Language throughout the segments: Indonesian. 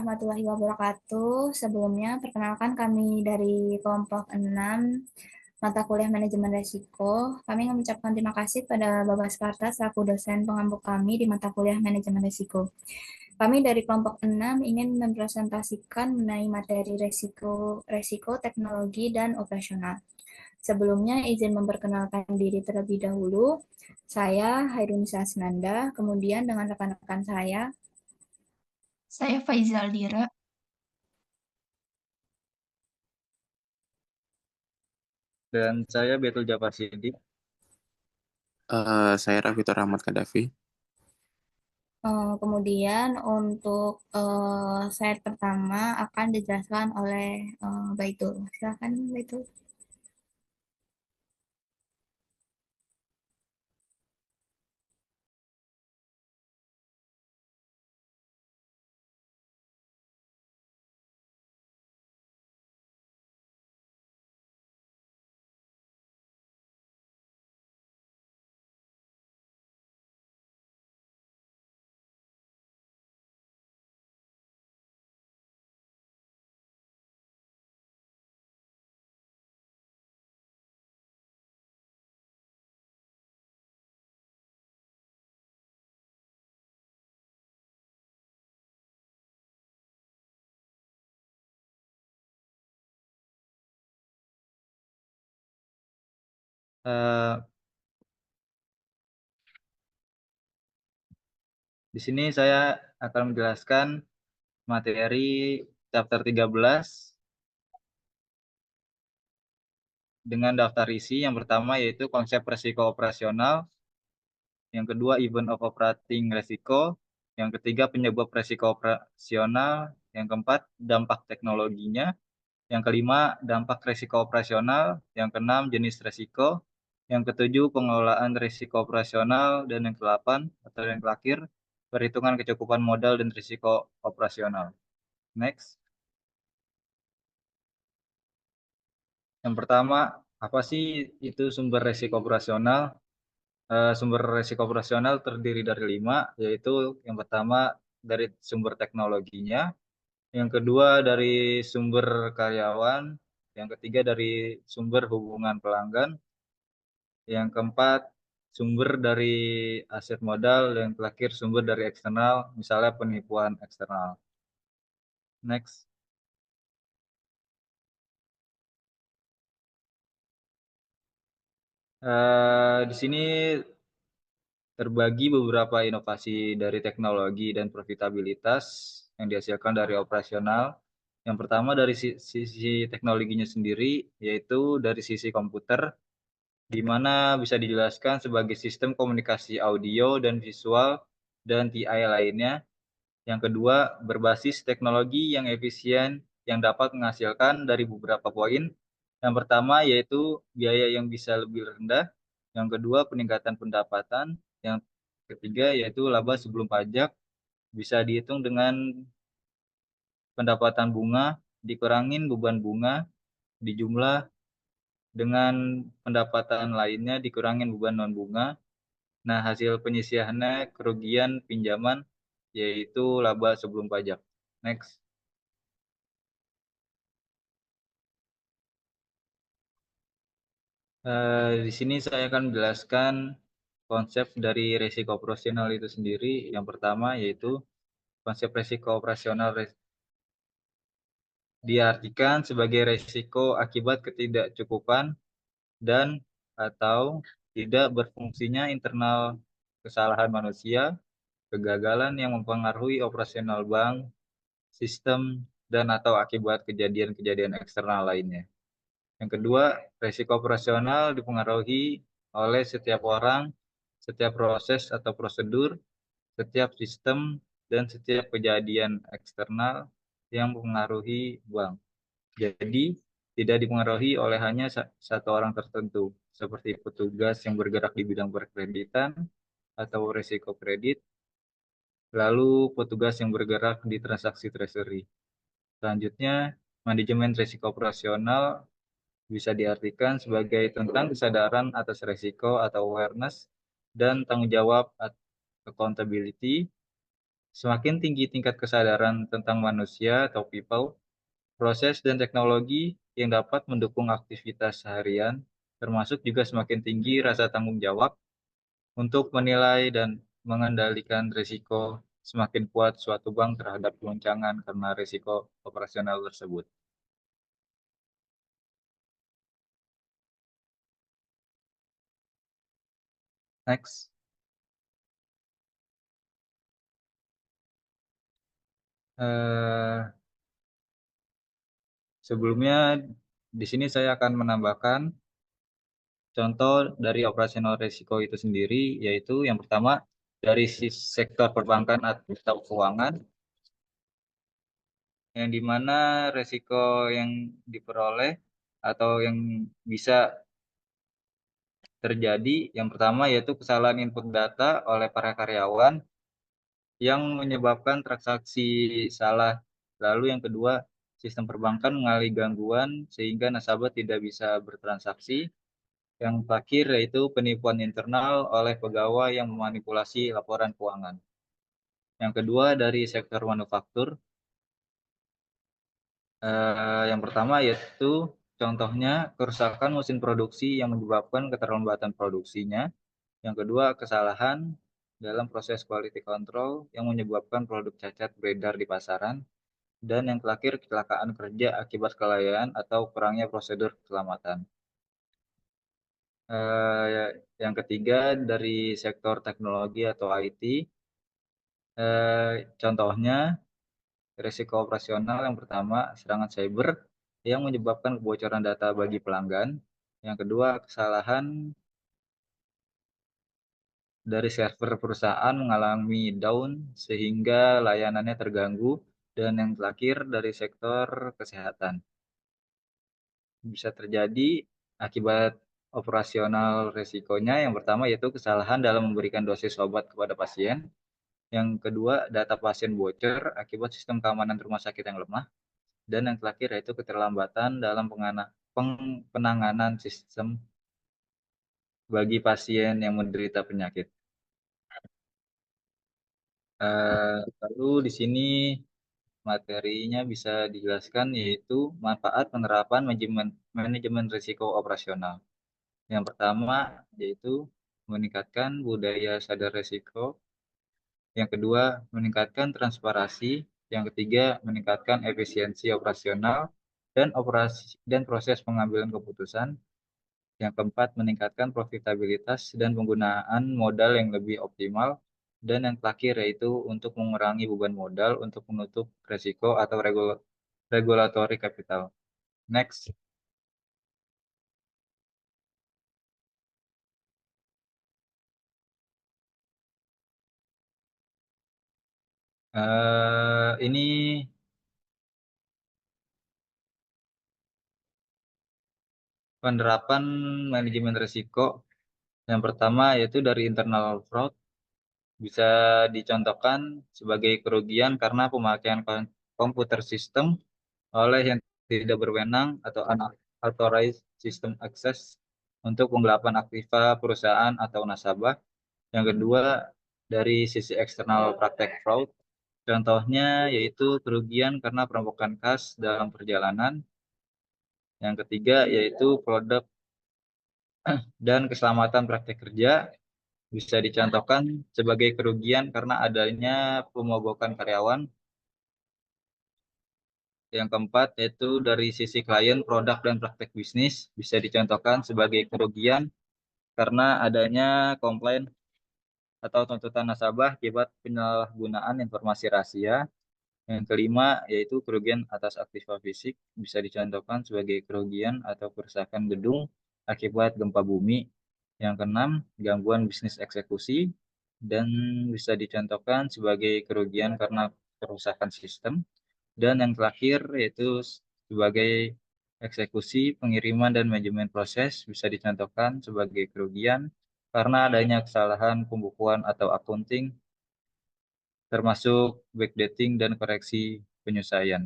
warahmatullahi wabarakatuh. Sebelumnya, perkenalkan kami dari kelompok 6 mata kuliah manajemen risiko. Kami mengucapkan terima kasih pada Bapak Skarta selaku dosen pengampu kami di mata kuliah manajemen risiko. Kami dari kelompok 6 ingin mempresentasikan mengenai materi risiko, teknologi, dan operasional. Sebelumnya, izin memperkenalkan diri terlebih dahulu. Saya Hairunisa Asnanda, kemudian dengan rekan-rekan saya, Saya Faizal Dira. Dan saya Betul Jafar Siddiq. Saya Raffitur Rahmat Kadafi. Kemudian untuk slide pertama akan dijelaskan oleh Baitul. Silakan Baitul. Eh, di sini saya akan menjelaskan materi chapter 13 dengan daftar isi. Yang pertama yaitu konsep risiko operasional, yang kedua event of operating risiko, yang ketiga penyebab risiko operasional, yang keempat dampak teknologinya, yang kelima dampak risiko operasional, yang keenam jenis risiko, yang ketujuh pengelolaan risiko operasional, dan yang kedelapan atau yang terakhir perhitungan kecukupan modal dan risiko operasional. Next. Yang pertama, apa sih itu sumber risiko operasional? Sumber risiko operasional terdiri dari 5, yaitu yang pertama dari sumber teknologinya, yang kedua dari sumber karyawan, yang ketiga dari sumber hubungan pelanggan, yang keempat sumber dari aset modal, dan yang terakhir sumber dari eksternal, misalnya penipuan eksternal. Next. Di sini terbagi beberapa inovasi dari teknologi dan profitabilitas yang dihasilkan dari operasional. Yang pertama dari sisi teknologinya sendiri, yaitu dari sisi komputer, di mana bisa dijelaskan sebagai sistem komunikasi audio dan visual dan TI lainnya. Yang kedua, berbasis teknologi yang efisien yang dapat menghasilkan dari beberapa poin. Yang pertama yaitu biaya yang bisa lebih rendah. Yang kedua, peningkatan pendapatan. Yang ketiga yaitu laba sebelum pajak. Bisa dihitung dengan pendapatan bunga, dikurangin beban bunga, dijumlah dengan pendapatan lainnya, dikurangin beban non bunga. Nah, hasil penyisihannya kerugian pinjaman, yaitu laba sebelum pajak. Next. Di sini saya akan menjelaskan konsep dari risiko operasional itu sendiri. Yang pertama yaitu konsep risiko operasional diartikan sebagai risiko akibat ketidakcukupan dan atau tidak berfungsinya internal kesalahan manusia, kegagalan yang mempengaruhi operasional bank, sistem, dan atau akibat kejadian-kejadian eksternal lainnya. Yang kedua, risiko operasional dipengaruhi oleh setiap orang, setiap proses atau prosedur, setiap sistem, dan setiap kejadian eksternal yang mempengaruhi bank. Jadi, tidak dipengaruhi oleh hanya satu orang tertentu, seperti petugas yang bergerak di bidang perkreditan atau risiko kredit, lalu petugas yang bergerak di transaksi treasury. Selanjutnya, manajemen risiko operasional bisa diartikan sebagai tentang kesadaran atas risiko atau awareness dan tanggung jawab accountability Semakin tinggi tingkat kesadaran tentang manusia atau people, proses dan teknologi yang dapat mendukung aktivitas seharian, termasuk juga semakin tinggi rasa tanggung jawab untuk menilai dan mengendalikan risiko semakin kuat suatu bank terhadap goncangan karena risiko operasional tersebut. Next. Eh, Sebelumnya di sini saya akan menambahkan contoh dari operasional risiko itu sendiri, yaitu yang pertama dari sektor perbankan atau keuangan, yang dimana risiko yang diperoleh atau yang bisa terjadi, yang pertama yaitu kesalahan input data oleh para karyawan yang menyebabkan transaksi salah. Lalu yang kedua, sistem perbankan mengalami gangguan sehingga nasabah tidak bisa bertransaksi. Yang terakhir yaitu penipuan internal oleh pegawai yang memanipulasi laporan keuangan. Yang kedua dari sektor manufaktur, yang pertama yaitu contohnya kerusakan mesin produksi yang menyebabkan keterlambatan produksinya. Yang kedua kesalahan dalam proses quality control yang menyebabkan produk cacat beredar di pasaran. Dan yang terakhir kecelakaan kerja akibat kelalaian atau kurangnya prosedur keselamatan. Yang ketiga dari sektor teknologi atau IT, contohnya risiko operasional yang pertama serangan cyber yang menyebabkan kebocoran data bagi pelanggan. Yang kedua kesalahan dari server perusahaan mengalami down sehingga layanannya terganggu. Dan yang terakhir dari sektor kesehatan bisa terjadi akibat operasional risikonya. Yang pertama yaitu kesalahan dalam memberikan dosis obat kepada pasien. Yang kedua, data pasien bocor akibat sistem keamanan rumah sakit yang lemah. Dan yang terakhir yaitu keterlambatan dalam penanganan sistem bagi pasien yang menderita penyakit. Lalu di sini materinya bisa dijelaskan yaitu manfaat penerapan manajemen risiko operasional. Yang pertama yaitu meningkatkan budaya sadar risiko. Yang kedua, meningkatkan transparansi. Yang ketiga, meningkatkan efisiensi operasional dan proses pengambilan keputusan. Yang keempat, meningkatkan profitabilitas dan penggunaan modal yang lebih optimal. Dan yang terakhir yaitu untuk mengurangi beban modal untuk menutup risiko atau regulatory capital. Next. Ini penerapan manajemen risiko. Yang pertama yaitu dari internal fraud. Bisa dicontohkan sebagai kerugian karena pemakaian komputer sistem oleh yang tidak berwenang atau unauthorized system access untuk penggelapan aktiva perusahaan atau nasabah. Yang kedua, dari sisi eksternal praktek fraud, contohnya yaitu kerugian karena perampokan kas dalam perjalanan. Yang ketiga, yaitu produk dan keselamatan praktek kerja bisa dicontohkan sebagai kerugian karena adanya pemogokan karyawan. Yang keempat, yaitu dari sisi klien, produk, dan praktek bisnis bisa dicontohkan sebagai kerugian karena adanya komplain atau tuntutan nasabah akibat penyalahgunaan informasi rahasia. Yang kelima, yaitu kerugian atas aktiva fisik bisa dicontohkan sebagai kerugian atau kerusakan gedung akibat gempa bumi. Yang keenam, gangguan bisnis eksekusi dan bisa dicontohkan sebagai kerugian karena kerusakan sistem. Dan yang terakhir yaitu sebagai eksekusi, pengiriman, dan manajemen proses bisa dicontohkan sebagai kerugian karena adanya kesalahan pembukuan atau akunting, termasuk backdating dan koreksi penyesuaian.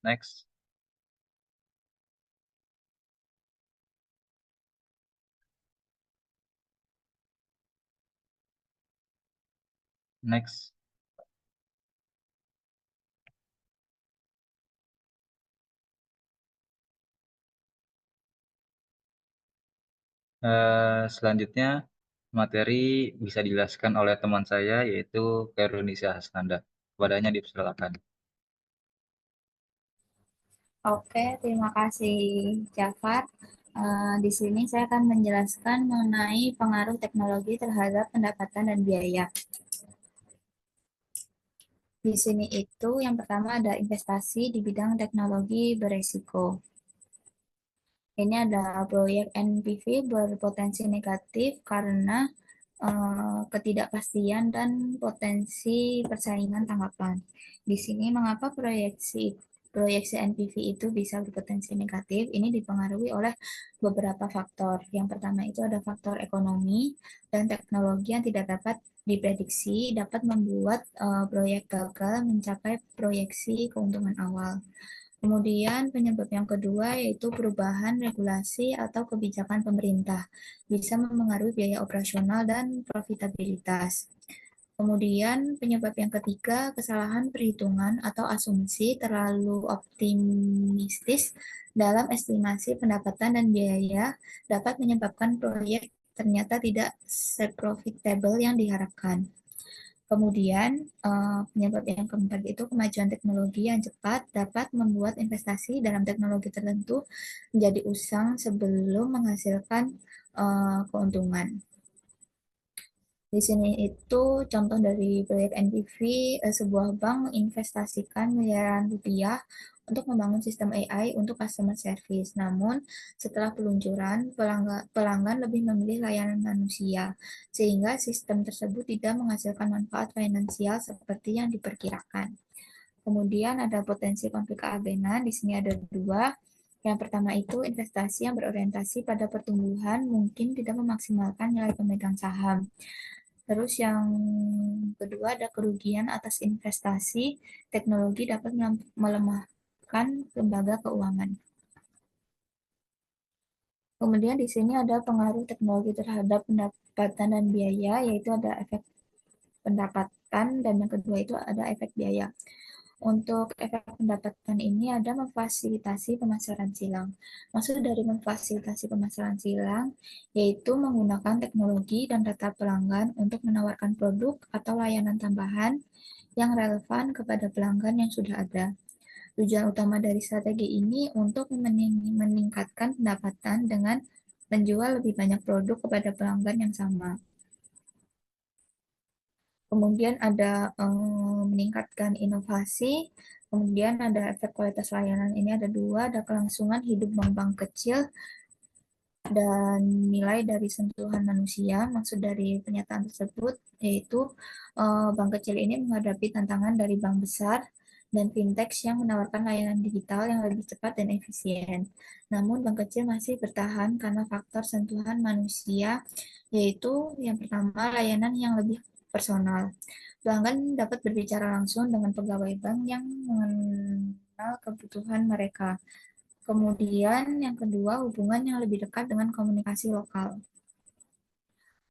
Next. Next. Selanjutnya materi bisa dijelaskan oleh teman saya yaitu Kairunisa Hasnanda. Kepadanya dipersilakan. Oke, terima kasih Jafar. Di sini saya akan menjelaskan mengenai pengaruh teknologi terhadap pendapatan dan biaya. Di sini itu yang pertama ada investasi di bidang teknologi beresiko. Ini ada proyek NPV berpotensi negatif karena ketidakpastian dan potensi persaingan tanggapan. Di sini mengapa proyeksi NPV itu bisa berpotensi negatif? Ini dipengaruhi oleh beberapa faktor. Yang pertama itu ada faktor ekonomi dan teknologi yang tidak dapat diprediksi dapat membuat proyek gagal mencapai proyeksi keuntungan awal. Kemudian penyebab yang kedua yaitu perubahan regulasi atau kebijakan pemerintah bisa memengaruhi biaya operasional dan profitabilitas. Kemudian penyebab yang ketiga, kesalahan perhitungan atau asumsi terlalu optimistis dalam estimasi pendapatan dan biaya dapat menyebabkan proyek ternyata tidak seprofitable yang diharapkan. Kemudian, penyebab yang keempat itu kemajuan teknologi yang cepat dapat membuat investasi dalam teknologi tertentu menjadi usang sebelum menghasilkan keuntungan. Di sini itu contoh dari proyek NPV, sebuah bank menginvestasikan miliaran rupiah untuk membangun sistem AI untuk customer service. Namun, setelah peluncuran, pelanggan lebih memilih layanan manusia, sehingga sistem tersebut tidak menghasilkan manfaat finansial seperti yang diperkirakan. Kemudian ada potensi konflik keabenan, di sini ada dua. Yang pertama itu investasi yang berorientasi pada pertumbuhan mungkin tidak memaksimalkan nilai pemegang saham. Terus yang kedua ada kerugian atas investasi teknologi dapat melemahkan lembaga keuangan. Kemudian di sini ada pengaruh teknologi terhadap pendapatan dan biaya, yaitu ada efek pendapatan dan yang kedua itu ada efek biaya. Untuk efek pendapatan ini ada memfasilitasi pemasaran silang. Maksud dari memfasilitasi pemasaran silang yaitu menggunakan teknologi dan data pelanggan untuk menawarkan produk atau layanan tambahan yang relevan kepada pelanggan yang sudah ada. Tujuan utama dari strategi ini untuk meningkatkan pendapatan dengan menjual lebih banyak produk kepada pelanggan yang sama. Kemudian ada meningkatkan inovasi, kemudian ada efek kualitas layanan. Ini ada dua, ada kelangsungan hidup bank-bank kecil dan nilai dari sentuhan manusia. Maksud dari pernyataan tersebut yaitu bank kecil ini menghadapi tantangan dari bank besar dan fintech yang menawarkan layanan digital yang lebih cepat dan efisien. Namun bank kecil masih bertahan karena faktor sentuhan manusia, yaitu yang pertama layanan yang lebih personal. Pelanggan dapat berbicara langsung dengan pegawai bank yang mengenal kebutuhan mereka. Kemudian yang kedua, hubungan yang lebih dekat dengan komunikasi lokal.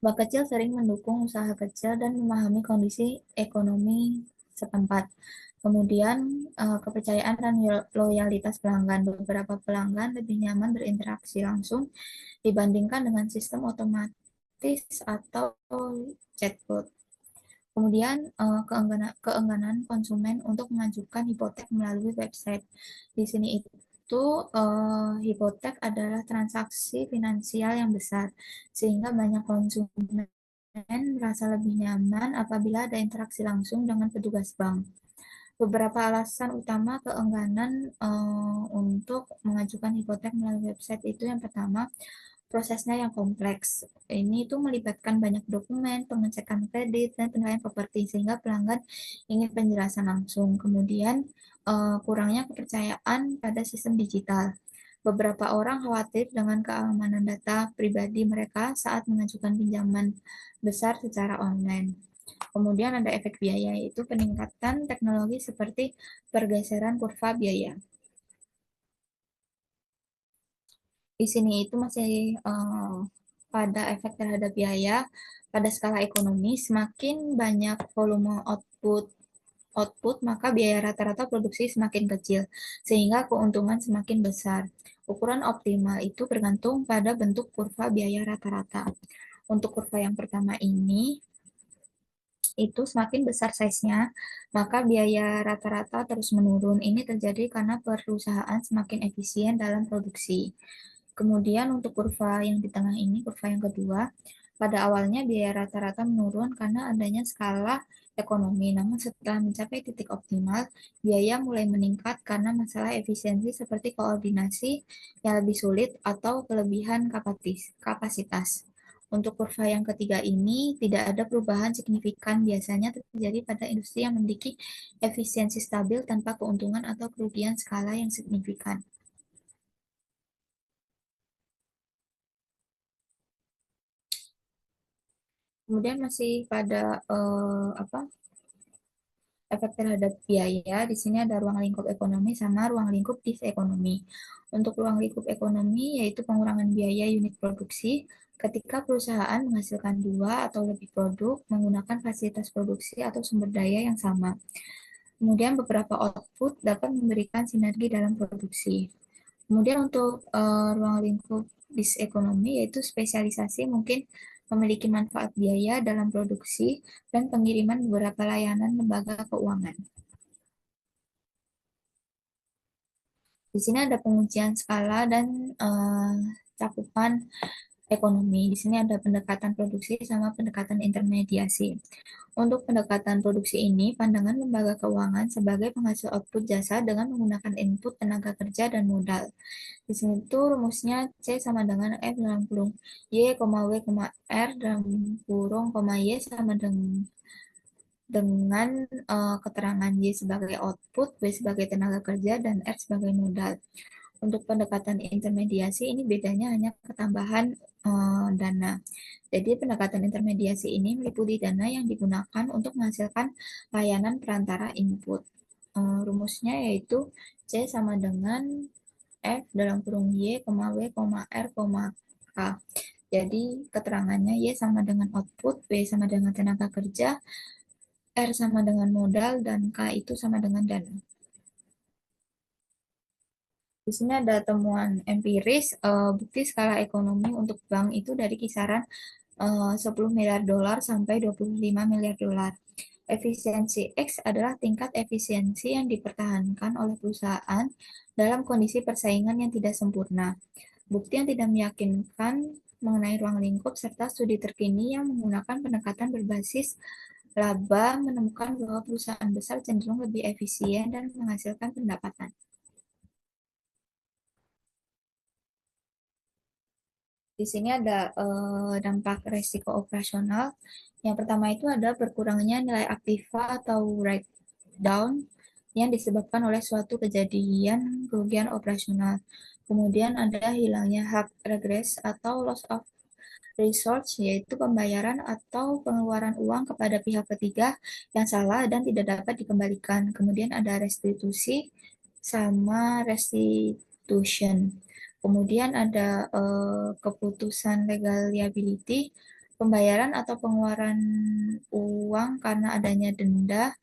Bank kecil sering mendukung usaha kecil dan memahami kondisi ekonomi setempat. Kemudian kepercayaan dan loyalitas pelanggan. Beberapa pelanggan lebih nyaman berinteraksi langsung dibandingkan dengan sistem otomatis atau chatbot. Kemudian keengganan konsumen untuk mengajukan hipotek melalui website. Di sini itu hipotek adalah transaksi finansial yang besar, sehingga banyak konsumen merasa lebih nyaman apabila ada interaksi langsung dengan petugas bank. Beberapa alasan utama keengganan untuk mengajukan hipotek melalui website itu yang pertama, prosesnya yang kompleks. Ini itu melibatkan banyak dokumen, pengecekan kredit, dan penilaian properti, sehingga pelanggan ingin penjelasan langsung. Kemudian, kurangnya kepercayaan pada sistem digital. Beberapa orang khawatir dengan keamanan data pribadi mereka saat mengajukan pinjaman besar secara online. Kemudian ada efek biaya, yaitu peningkatan teknologi seperti pergeseran kurva biaya. Di sini itu masih pada efek terhadap biaya pada skala ekonomi, semakin banyak volume output output, maka biaya rata-rata produksi semakin kecil, sehingga keuntungan semakin besar. Ukuran optimal itu bergantung pada bentuk kurva biaya rata-rata. Untuk kurva yang pertama ini, itu semakin besar size-nya, maka biaya rata-rata terus menurun. Ini terjadi karena perusahaan semakin efisien dalam produksi. Kemudian untuk kurva yang di tengah ini, kurva yang kedua, pada awalnya biaya rata-rata menurun karena adanya skala ekonomi. Namun setelah mencapai titik optimal, biaya mulai meningkat karena masalah efisiensi seperti koordinasi yang lebih sulit atau kelebihan kapasitas. Untuk kurva yang ketiga ini tidak ada perubahan signifikan, biasanya terjadi pada industri yang memiliki efisiensi stabil tanpa keuntungan atau kerugian skala yang signifikan. Kemudian masih pada efek terhadap biaya, di sini ada ruang lingkup ekonomi sama ruang lingkup disekonomi. Untuk ruang lingkup ekonomi yaitu pengurangan biaya unit produksi ketika perusahaan menghasilkan dua atau lebih produk menggunakan fasilitas produksi atau sumber daya yang sama. Kemudian beberapa output dapat memberikan sinergi dalam produksi. Kemudian untuk ruang lingkup disekonomi yaitu spesialisasi mungkin memiliki manfaat biaya dalam produksi dan pengiriman beberapa layanan lembaga keuangan. Di sini ada pengujian skala dan cakupan ekonomi. Di sini ada pendekatan produksi sama pendekatan intermediasi. Untuk pendekatan produksi ini, pandangan lembaga keuangan sebagai penghasil output jasa dengan menggunakan input tenaga kerja dan modal. Di sini tuh rumusnya C sama dengan F dalam kurung Y, W, R dalam kurung, Y sama dengan keterangan Y sebagai output, W sebagai tenaga kerja, dan R sebagai modal. Untuk pendekatan intermediasi ini bedanya hanya ketambahan dana. Jadi pendekatan intermediasi ini meliputi dana yang digunakan untuk menghasilkan layanan perantara input. Rumusnya yaitu C sama dengan F dalam kurung Y, W, R, K. Jadi keterangannya Y sama dengan output, W sama dengan tenaga kerja, R sama dengan modal, dan K itu sama dengan dana. Di sini ada temuan empiris, bukti skala ekonomi untuk bank itu dari kisaran 10 miliar dolar sampai 25 miliar dolar. Efisiensi X adalah tingkat efisiensi yang dipertahankan oleh perusahaan dalam kondisi persaingan yang tidak sempurna. Bukti yang tidak meyakinkan mengenai ruang lingkup serta studi terkini yang menggunakan pendekatan berbasis laba menemukan bahwa perusahaan besar cenderung lebih efisien dan menghasilkan pendapatan. Di sini ada dampak resiko operasional. Yang pertama itu ada berkurangnya nilai aktiva atau write down yang disebabkan oleh suatu kejadian kerugian operasional. Kemudian ada hilangnya hak regres atau loss of resource, yaitu pembayaran atau pengeluaran uang kepada pihak ketiga yang salah dan tidak dapat dikembalikan. Kemudian ada restitusi sama restitution. Kemudian ada keputusan legal liability, pembayaran atau pengeluaran uang karena adanya denda,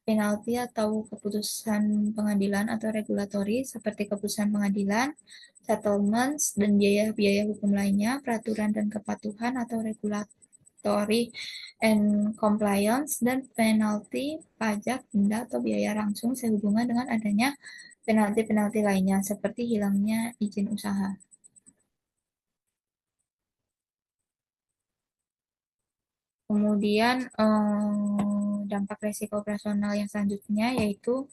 penalti atau keputusan pengadilan atau regulatory seperti keputusan pengadilan, settlements, dan biaya-biaya hukum lainnya, peraturan dan kepatuhan atau regulatory and compliance, dan penalti, pajak, denda, atau biaya langsung sehubungan dengan adanya penalti-penalti lainnya seperti hilangnya izin usaha. Kemudian dampak resiko operasional yang selanjutnya yaitu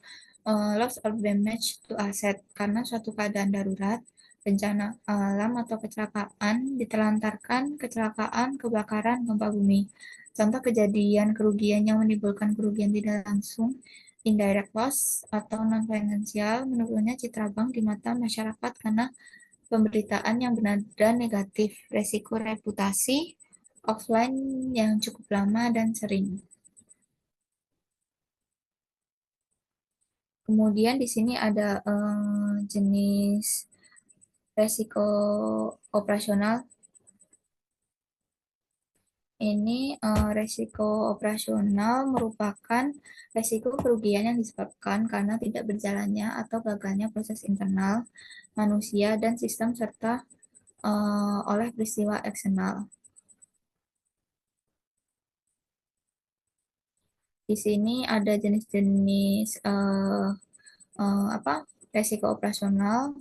loss or damage to asset karena suatu keadaan darurat, bencana alam atau kecelakaan, ditelantarkan, kecelakaan, kebakaran, gempa bumi. Contoh kejadian kerugian yang menimbulkan kerugian tidak langsung, indirect loss atau non-finansial, menurunnya citra bank di mata masyarakat karena pemberitaan yang benar dan negatif, resiko reputasi, offline yang cukup lama dan sering. Kemudian di sini ada jenis resiko operasional ini resiko operasional merupakan resiko kerugian yang disebabkan karena tidak berjalannya atau gagalnya proses internal manusia dan sistem serta oleh peristiwa eksternal. Di sini ada jenis-jenis resiko operasional,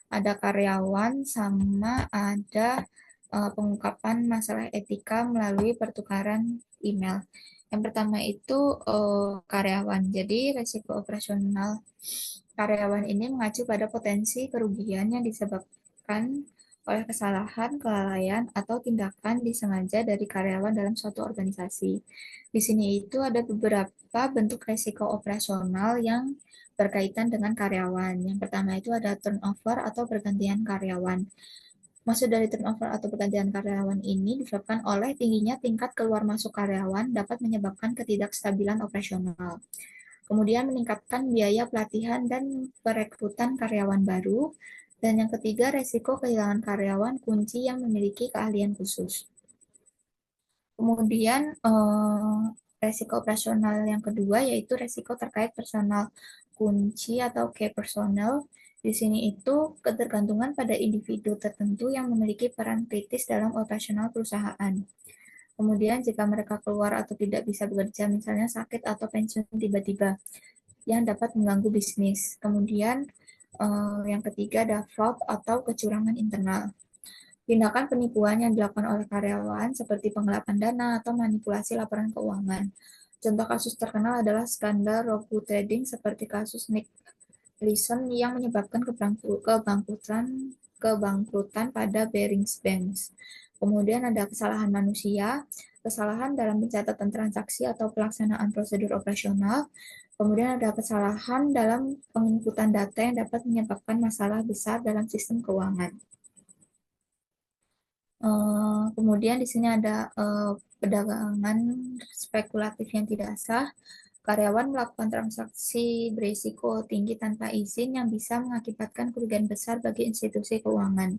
ada karyawan, sama ada pengungkapan masalah etika melalui pertukaran email. Yang pertama itu karyawan. Jadi resiko operasional karyawan ini mengacu pada potensi kerugian yang disebabkan oleh kesalahan, kelalaian, atau tindakan disengaja dari karyawan dalam suatu organisasi. Di sini itu ada beberapa bentuk resiko operasional yang berkaitan dengan karyawan. Yang pertama itu ada turnover atau pergantian karyawan. Maksud dari turnover atau pergantian karyawan ini disebabkan oleh tingginya tingkat keluar masuk karyawan dapat menyebabkan ketidakstabilan operasional. Kemudian meningkatkan biaya pelatihan dan perekrutan karyawan baru. Dan yang ketiga, resiko kehilangan karyawan kunci yang memiliki keahlian khusus. Kemudian resiko operasional yang kedua yaitu resiko terkait personal kunci atau key personnel. Di sini itu ketergantungan pada individu tertentu yang memiliki peran kritis dalam operasional perusahaan. Kemudian jika mereka keluar atau tidak bisa bekerja, misalnya sakit atau pensiun tiba-tiba, yang dapat mengganggu bisnis. Kemudian yang ketiga ada fraud atau kecurangan internal. Tindakan penipuan yang dilakukan oleh karyawan seperti penggelapan dana atau manipulasi laporan keuangan. Contoh kasus terkenal adalah skandal Robot Trading seperti kasus Nick Leeson yang menyebabkan kebangkrutan pada Barings Bank. Kemudian ada kesalahan manusia, kesalahan dalam pencatatan transaksi atau pelaksanaan prosedur operasional. Kemudian ada kesalahan dalam penginputan data yang dapat menyebabkan masalah besar dalam sistem keuangan. Kemudian di sini ada perdagangan spekulatif yang tidak sah. Karyawan melakukan transaksi berisiko tinggi tanpa izin yang bisa mengakibatkan kerugian besar bagi institusi keuangan.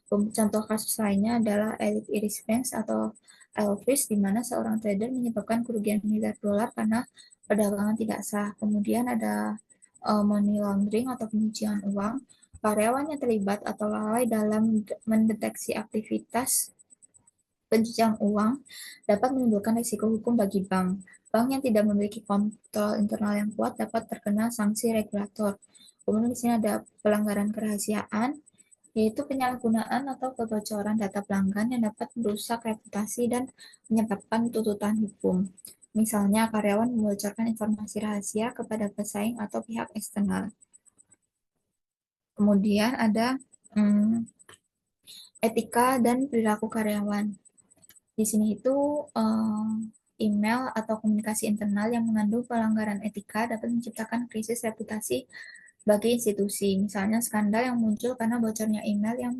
Contoh kasus lainnya adalah Elite Irish Bank atau Elfish, di mana seorang trader menyebabkan kerugian miliar dolar karena perdagangan tidak sah. Kemudian ada money laundering atau pencucian uang. Karyawan yang terlibat atau lalai dalam mendeteksi aktivitas pencucian uang dapat menimbulkan risiko hukum bagi bank. Bank yang tidak memiliki kontrol internal yang kuat dapat terkena sanksi regulator. Kemudian di sini ada pelanggaran kerahasiaan, yaitu penyalahgunaan atau kebocoran data pelanggan yang dapat merusak reputasi dan menyebabkan tuntutan hukum. Misalnya, karyawan membocorkan informasi rahasia kepada pesaing atau pihak eksternal. Kemudian ada etika dan perilaku karyawan. Di sini itu email atau komunikasi internal yang mengandung pelanggaran etika dapat menciptakan krisis reputasi bagi institusi. Misalnya skandal yang muncul karena bocornya email yang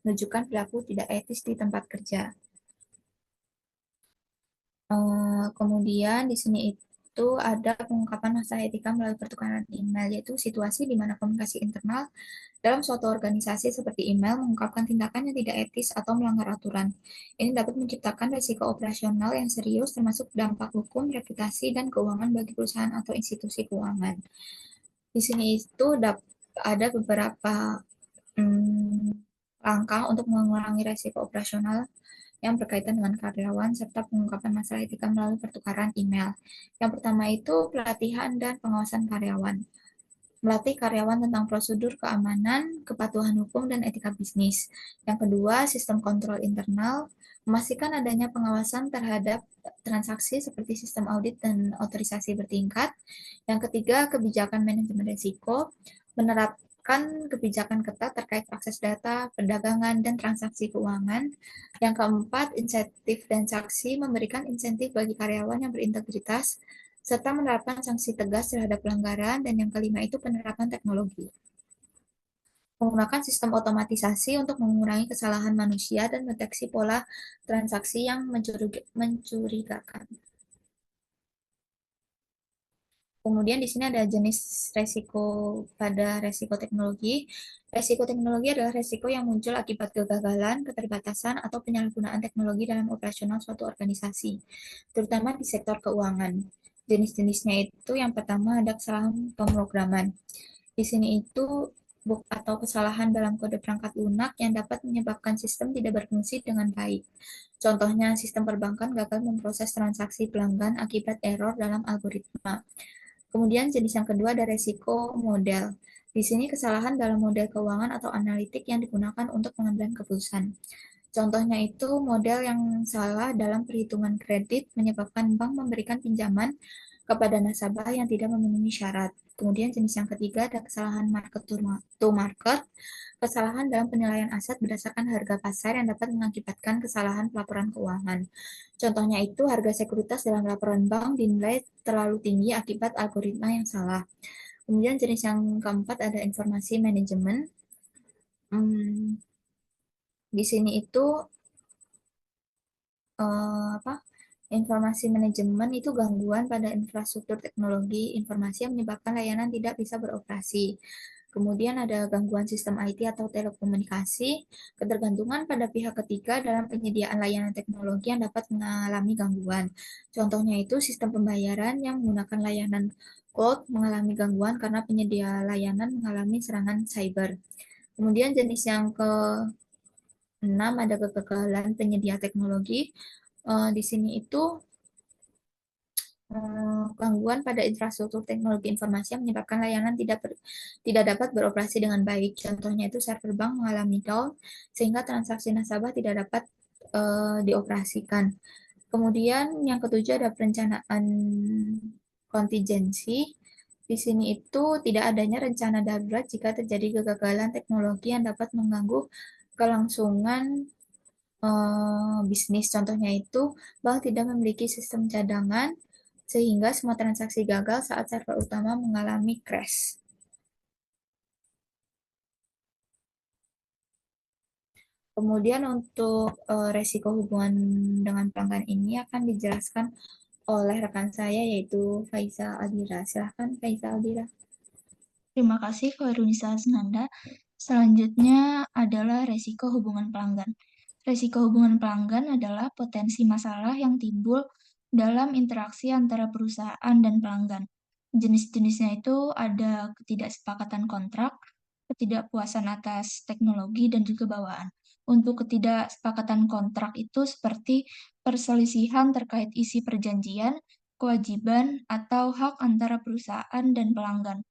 menunjukkan perilaku tidak etis di tempat kerja. Kemudian di sini itu ada pengungkapan masalah etika melalui pertukaran email, yaitu situasi di mana komunikasi internal dalam suatu organisasi seperti email mengungkapkan tindakan yang tidak etis atau melanggar aturan. Ini dapat menciptakan risiko operasional yang serius termasuk dampak hukum, reputasi, dan keuangan bagi perusahaan atau institusi keuangan. Di sini itu ada beberapa langkah untuk mengurangi risiko operasional yang berkaitan dengan karyawan serta pengungkapan masalah etika melalui pertukaran email. Yang pertama itu pelatihan dan pengawasan karyawan. Melatih karyawan tentang prosedur keamanan, kepatuhan hukum, dan etika bisnis. Yang kedua, sistem kontrol internal, memastikan adanya pengawasan terhadap transaksi seperti sistem audit dan otorisasi bertingkat. Yang ketiga, kebijakan manajemen risiko, menerapkan kebijakan ketat terkait akses data, perdagangan, dan transaksi keuangan. Yang keempat, insentif dan sanksi, memberikan insentif bagi karyawan yang berintegritas, serta menerapkan sanksi tegas terhadap pelanggaran. Dan yang kelima itu penerapan teknologi. Menggunakan sistem otomatisasi untuk mengurangi kesalahan manusia dan mendeteksi pola transaksi yang mencurigakan. Kemudian di sini ada jenis resiko pada resiko teknologi. Resiko teknologi adalah resiko yang muncul akibat kegagalan, keterbatasan, atau penyalahgunaan teknologi dalam operasional suatu organisasi, terutama di sektor keuangan. Jenis-jenisnya itu yang pertama ada kesalahan pemrograman. Di sini itu bug atau kesalahan dalam kode perangkat lunak yang dapat menyebabkan sistem tidak berfungsi dengan baik. Contohnya, sistem perbankan gagal memproses transaksi pelanggan akibat error dalam algoritma. Kemudian jenis yang kedua ada resiko model. Di sini kesalahan dalam model keuangan atau analitik yang digunakan untuk pengambilan keputusan. Contohnya itu model yang salah dalam perhitungan kredit menyebabkan bank memberikan pinjaman kepada nasabah yang tidak memenuhi syarat. Kemudian jenis yang ketiga ada kesalahan market to market, kesalahan dalam penilaian aset berdasarkan harga pasar yang dapat mengakibatkan kesalahan pelaporan keuangan. Contohnya itu harga sekuritas dalam laporan bank dinilai terlalu tinggi akibat algoritma yang salah. Kemudian jenis yang keempat ada informasi manajemen. Di sini itu informasi manajemen itu gangguan pada infrastruktur teknologi informasi yang menyebabkan layanan tidak bisa beroperasi. Kemudian ada gangguan sistem IT atau telekomunikasi, ketergantungan pada pihak ketiga dalam penyediaan layanan teknologi yang dapat mengalami gangguan. Contohnya itu sistem pembayaran yang menggunakan layanan cloud mengalami gangguan karena penyedia layanan mengalami serangan cyber. Kemudian jenis yang ke-6 ada kegagalan penyedia teknologi. Di sini itu gangguan pada infrastruktur teknologi informasi yang menyebabkan layanan tidak dapat beroperasi dengan baik. Contohnya itu server bank mengalami down sehingga transaksi nasabah tidak dapat dioperasikan. Kemudian yang ketujuh ada perencanaan kontingensi. Di sini itu tidak adanya rencana darurat jika terjadi kegagalan teknologi yang dapat mengganggu kelangsungan bisnis. Contohnya itu bank tidak memiliki sistem cadangan sehingga semua transaksi gagal saat server utama mengalami crash. Kemudian untuk resiko hubungan dengan pelanggan ini akan dijelaskan oleh rekan saya yaitu Faiza Aldira. Silahkan Faiza Aldira. Terima kasih Khairunisa Asnanda. Selanjutnya adalah resiko hubungan pelanggan. Resiko hubungan pelanggan adalah potensi masalah yang timbul dalam interaksi antara perusahaan dan pelanggan. Jenis-jenisnya itu ada ketidaksepakatan kontrak, ketidakpuasan atas teknologi, dan juga bawaan. Untuk ketidaksepakatan kontrak itu seperti perselisihan terkait isi perjanjian, kewajiban, atau hak antara perusahaan dan pelanggan.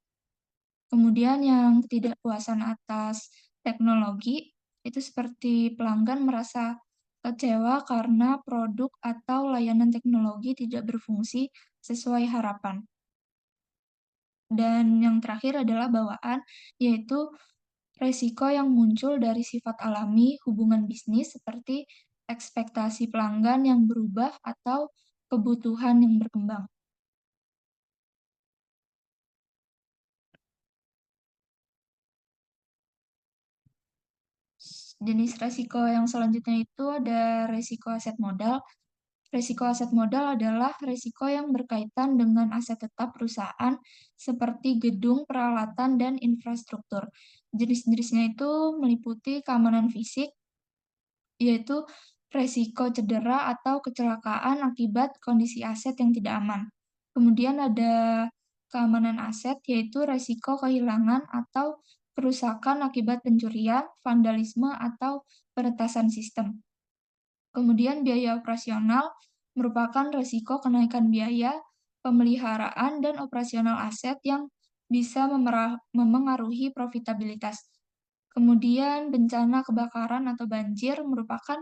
Kemudian yang ketidakpuasan atas teknologi itu seperti pelanggan merasa kecewa karena produk atau layanan teknologi tidak berfungsi sesuai harapan. Dan yang terakhir adalah bawaan, yaitu resiko yang muncul dari sifat alami hubungan bisnis seperti ekspektasi pelanggan yang berubah atau kebutuhan yang berkembang. Jenis resiko yang selanjutnya itu ada resiko aset modal. Resiko aset modal adalah resiko yang berkaitan dengan aset tetap perusahaan seperti gedung, peralatan, dan infrastruktur. Jenis-jenisnya itu meliputi keamanan fisik, yaitu resiko cedera atau kecelakaan akibat kondisi aset yang tidak aman. Kemudian ada keamanan aset, yaitu resiko kehilangan atau kerusakan akibat pencurian, vandalisme, atau peretasan sistem. Kemudian biaya operasional merupakan resiko kenaikan biaya, pemeliharaan, dan operasional aset yang bisa memengaruhi profitabilitas. Kemudian bencana kebakaran atau banjir merupakan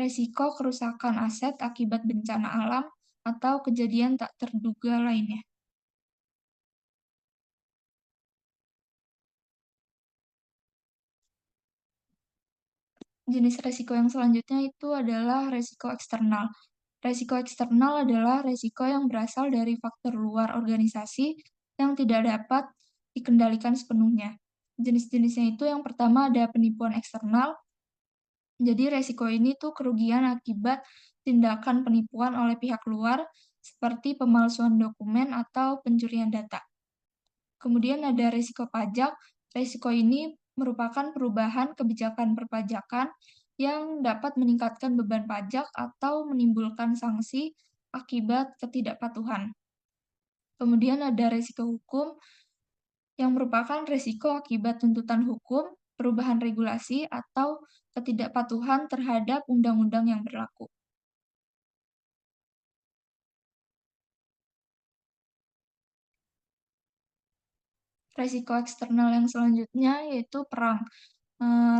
resiko kerusakan aset akibat bencana alam atau kejadian tak terduga lainnya. Jenis resiko yang selanjutnya itu adalah resiko eksternal. Resiko eksternal adalah resiko yang berasal dari faktor luar organisasi yang tidak dapat dikendalikan sepenuhnya. Jenis-jenisnya itu yang pertama ada penipuan eksternal. Jadi resiko ini tuh kerugian akibat tindakan penipuan oleh pihak luar seperti pemalsuan dokumen atau pencurian data. Kemudian ada risiko pajak. Risiko ini merupakan perubahan kebijakan perpajakan yang dapat meningkatkan beban pajak atau menimbulkan sanksi akibat ketidakpatuhan. Kemudian ada risiko hukum, yang merupakan risiko akibat tuntutan hukum, perubahan regulasi, atau ketidakpatuhan terhadap undang-undang yang berlaku. Risiko eksternal yang selanjutnya yaitu perang.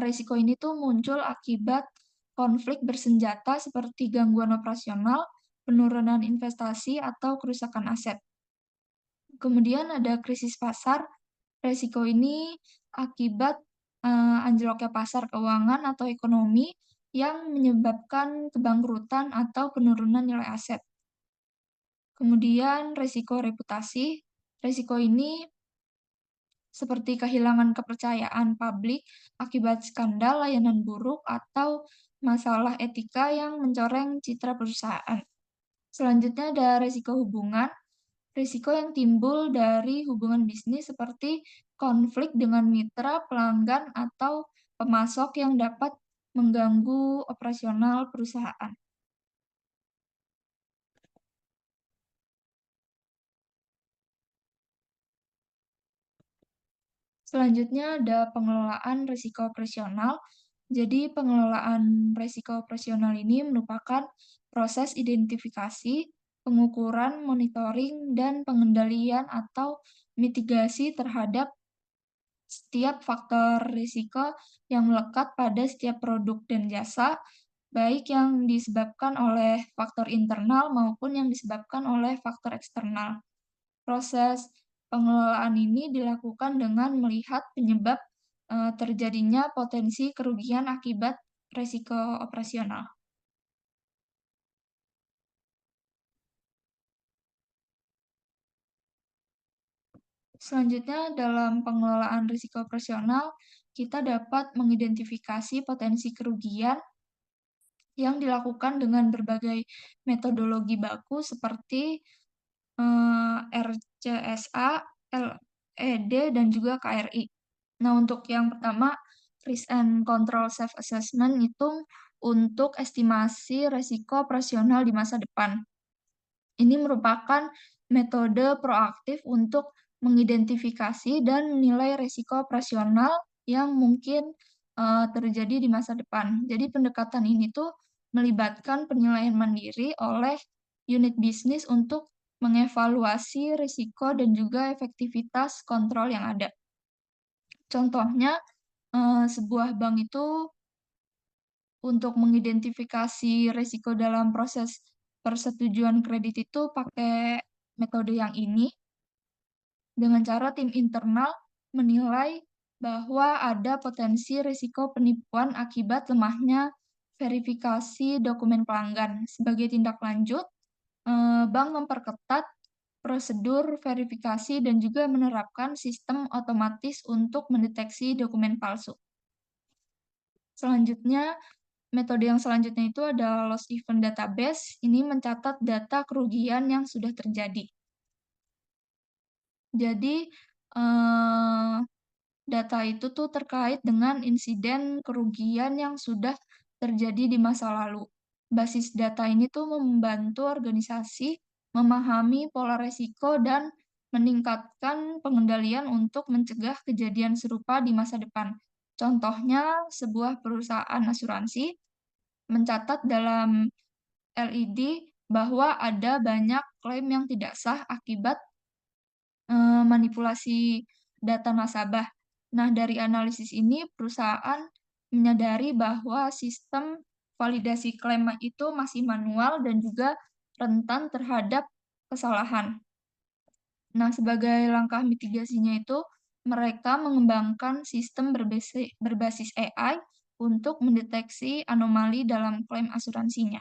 Risiko ini tuh muncul akibat konflik bersenjata seperti gangguan operasional, penurunan investasi, atau kerusakan aset. Kemudian ada krisis pasar. Risiko ini akibat anjloknya pasar keuangan atau ekonomi yang menyebabkan kebangkrutan atau penurunan nilai aset. Kemudian risiko reputasi. Risiko ini seperti kehilangan kepercayaan publik akibat skandal layanan buruk atau masalah etika yang mencoreng citra perusahaan. Selanjutnya ada risiko hubungan. Risiko yang timbul dari hubungan bisnis seperti konflik dengan mitra, pelanggan, atau pemasok yang dapat mengganggu operasional perusahaan. Selanjutnya ada pengelolaan risiko operasional. Jadi pengelolaan risiko operasional ini merupakan proses identifikasi, pengukuran, monitoring, dan pengendalian atau mitigasi terhadap setiap faktor risiko yang melekat pada setiap produk dan jasa, baik yang disebabkan oleh faktor internal maupun yang disebabkan oleh faktor eksternal. Proses pengelolaan ini dilakukan dengan melihat penyebab terjadinya potensi kerugian akibat risiko operasional. Selanjutnya, dalam pengelolaan risiko operasional, kita dapat mengidentifikasi potensi kerugian yang dilakukan dengan berbagai metodologi baku seperti RCSA, LED, dan juga KRI. Nah, untuk yang pertama, Risk and Control Self-Assessment itu untuk estimasi risiko operasional di masa depan. Ini merupakan metode proaktif untuk mengidentifikasi dan menilai risiko operasional yang mungkin terjadi di masa depan. Jadi pendekatan ini tuh melibatkan penilaian mandiri oleh unit bisnis untuk mengevaluasi risiko dan juga efektivitas kontrol yang ada. Contohnya, sebuah bank itu untuk mengidentifikasi risiko dalam proses persetujuan kredit itu pakai metode yang ini, dengan cara tim internal menilai bahwa ada potensi risiko penipuan akibat lemahnya verifikasi dokumen pelanggan. Sebagai tindak lanjut, bank memperketat prosedur verifikasi dan juga menerapkan sistem otomatis untuk mendeteksi dokumen palsu. Selanjutnya, metode yang selanjutnya itu ada loss event database. Ini mencatat data kerugian yang sudah terjadi. Jadi, data itu tuh terkait dengan insiden kerugian yang sudah terjadi di masa lalu. Basis data ini tuh membantu organisasi memahami pola risiko dan meningkatkan pengendalian untuk mencegah kejadian serupa di masa depan. Contohnya, sebuah perusahaan asuransi mencatat dalam LED bahwa ada banyak klaim yang tidak sah akibat manipulasi data nasabah. Nah, dari analisis ini perusahaan menyadari bahwa sistem validasi klaim itu masih manual dan juga rentan terhadap kesalahan. Nah, sebagai langkah mitigasinya itu mereka mengembangkan sistem berbasis AI untuk mendeteksi anomali dalam klaim asuransinya.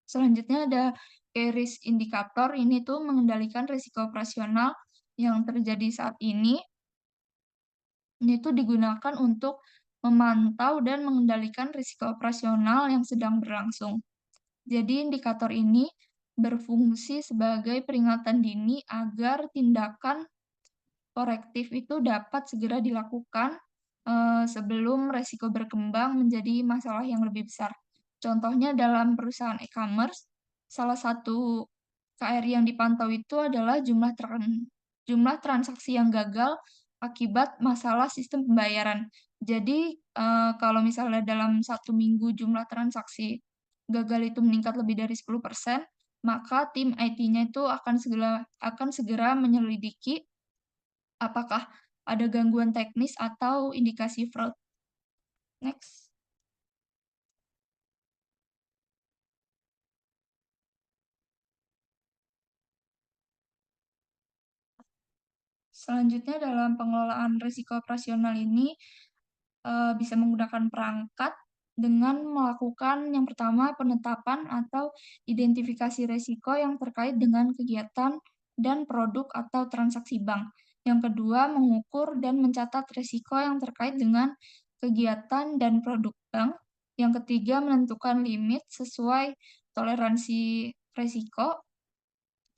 Selanjutnya ada risk indikator. Ini tuh mengendalikan risiko operasional yang terjadi saat ini. Ini tuh digunakan untuk memantau dan mengendalikan risiko operasional yang sedang berlangsung. Jadi indikator ini berfungsi sebagai peringatan dini agar tindakan korektif itu dapat segera dilakukan, sebelum resiko berkembang menjadi masalah yang lebih besar. Contohnya dalam perusahaan e-commerce, salah satu KRI yang dipantau itu adalah jumlah transaksi yang gagal akibat masalah sistem pembayaran. Jadi, kalau misalnya dalam 1 minggu jumlah transaksi gagal itu meningkat lebih dari 10%, maka tim IT-nya itu akan segera menyelidiki apakah ada gangguan teknis atau indikasi fraud. Next. Selanjutnya dalam pengelolaan risiko operasional ini bisa menggunakan perangkat dengan melakukan yang pertama penetapan atau identifikasi risiko yang terkait dengan kegiatan dan produk atau transaksi bank. Yang kedua, mengukur dan mencatat risiko yang terkait dengan kegiatan dan produk bank. Yang ketiga, menentukan limit sesuai toleransi risiko.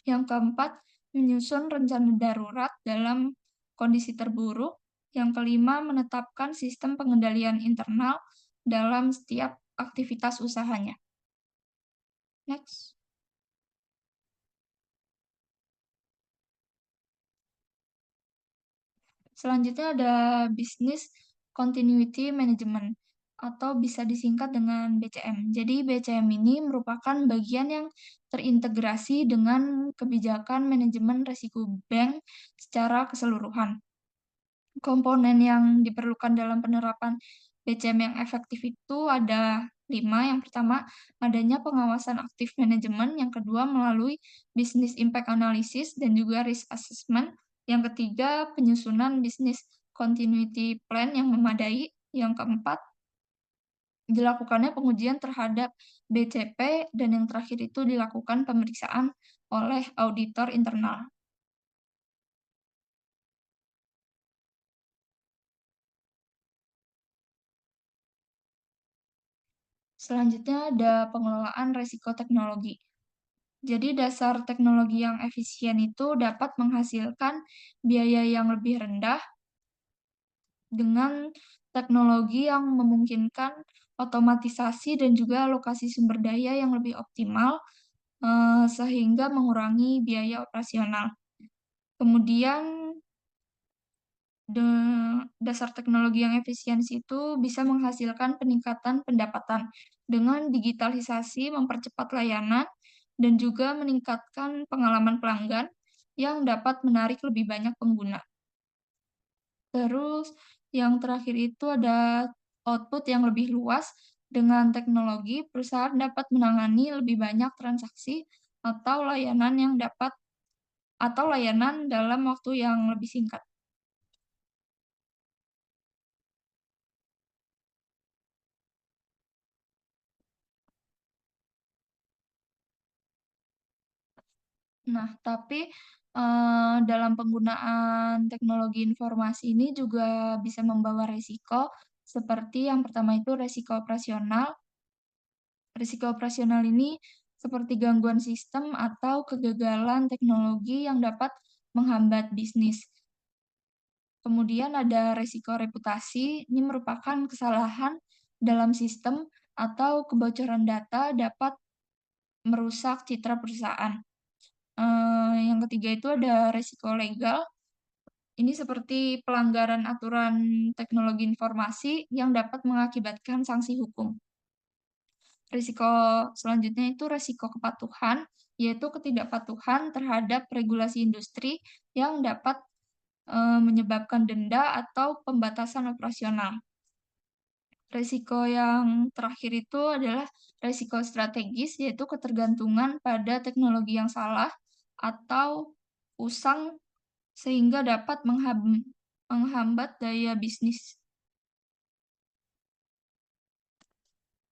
Yang keempat, menyusun rencana darurat dalam kondisi terburuk. Yang kelima, menetapkan sistem pengendalian internal dalam setiap aktivitas usahanya. Next. Selanjutnya ada Business Continuity Management atau bisa disingkat dengan BCM. Jadi BCM ini merupakan bagian yang terintegrasi dengan kebijakan manajemen risiko bank secara keseluruhan. Komponen yang diperlukan dalam penerapan BCM yang efektif itu ada 5. Yang pertama, adanya pengawasan aktif manajemen. Yang kedua, melalui business impact analysis dan juga risk assessment. Yang ketiga, penyusunan business continuity plan yang memadai. Yang keempat, dilakukannya pengujian terhadap BCP. Dan yang terakhir itu dilakukan pemeriksaan oleh auditor internal. Selanjutnya ada pengelolaan risiko teknologi. Jadi dasar teknologi yang efisien itu dapat menghasilkan biaya yang lebih rendah dengan teknologi yang memungkinkan otomatisasi dan juga alokasi sumber daya yang lebih optimal, sehingga mengurangi biaya operasional. Kemudian dasar teknologi yang efisiensi itu bisa menghasilkan peningkatan pendapatan dengan digitalisasi, mempercepat layanan, dan juga meningkatkan pengalaman pelanggan yang dapat menarik lebih banyak pengguna. Terus yang terakhir itu ada output yang lebih luas. Dengan teknologi, perusahaan dapat menangani lebih banyak transaksi atau layanan dalam waktu yang lebih singkat. Nah, tapi dalam penggunaan teknologi informasi ini juga bisa membawa resiko, seperti yang pertama itu resiko operasional. Risiko operasional ini seperti gangguan sistem atau kegagalan teknologi yang dapat menghambat bisnis. Kemudian ada risiko reputasi, ini merupakan kesalahan dalam sistem atau kebocoran data dapat merusak citra perusahaan. Yang ketiga itu ada risiko legal. Ini seperti pelanggaran aturan teknologi informasi yang dapat mengakibatkan sanksi hukum. Risiko selanjutnya itu risiko kepatuhan, yaitu ketidakpatuhan terhadap regulasi industri yang dapat menyebabkan denda atau pembatasan operasional. Risiko yang terakhir itu adalah risiko strategis, yaitu ketergantungan pada teknologi yang salah atau usang sehingga dapat menghambat daya bisnis.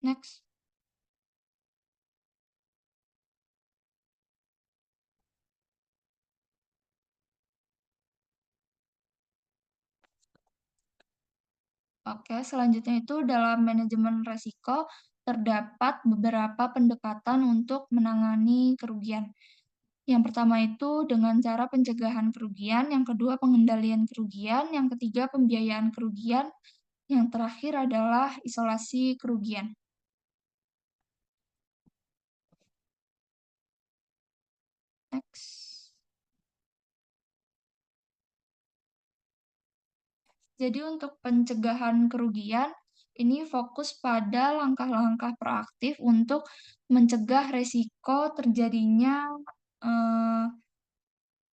Next. Oke, selanjutnya itu dalam manajemen risiko, terdapat beberapa pendekatan untuk menangani kerugian. Yang pertama itu dengan cara pencegahan kerugian, yang kedua pengendalian kerugian, yang ketiga pembiayaan kerugian, yang terakhir adalah isolasi kerugian. Next. Jadi untuk pencegahan kerugian, ini fokus pada langkah-langkah proaktif untuk mencegah resiko terjadinya eh,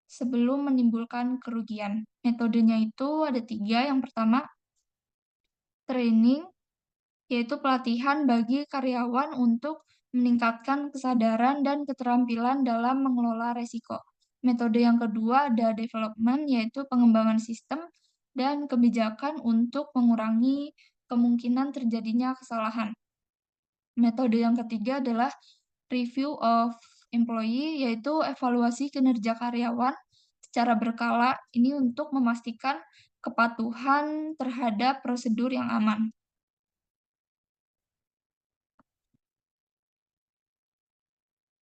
sebelum menimbulkan kerugian. Metodenya itu ada 3. Yang pertama, training, yaitu pelatihan bagi karyawan untuk meningkatkan kesadaran dan keterampilan dalam mengelola resiko. Metode yang kedua ada development, yaitu pengembangan sistem dan kebijakan untuk mengurangi kemungkinan terjadinya kesalahan. Metode yang ketiga adalah review of employee, yaitu evaluasi kinerja karyawan secara berkala, ini untuk memastikan kepatuhan terhadap prosedur yang aman.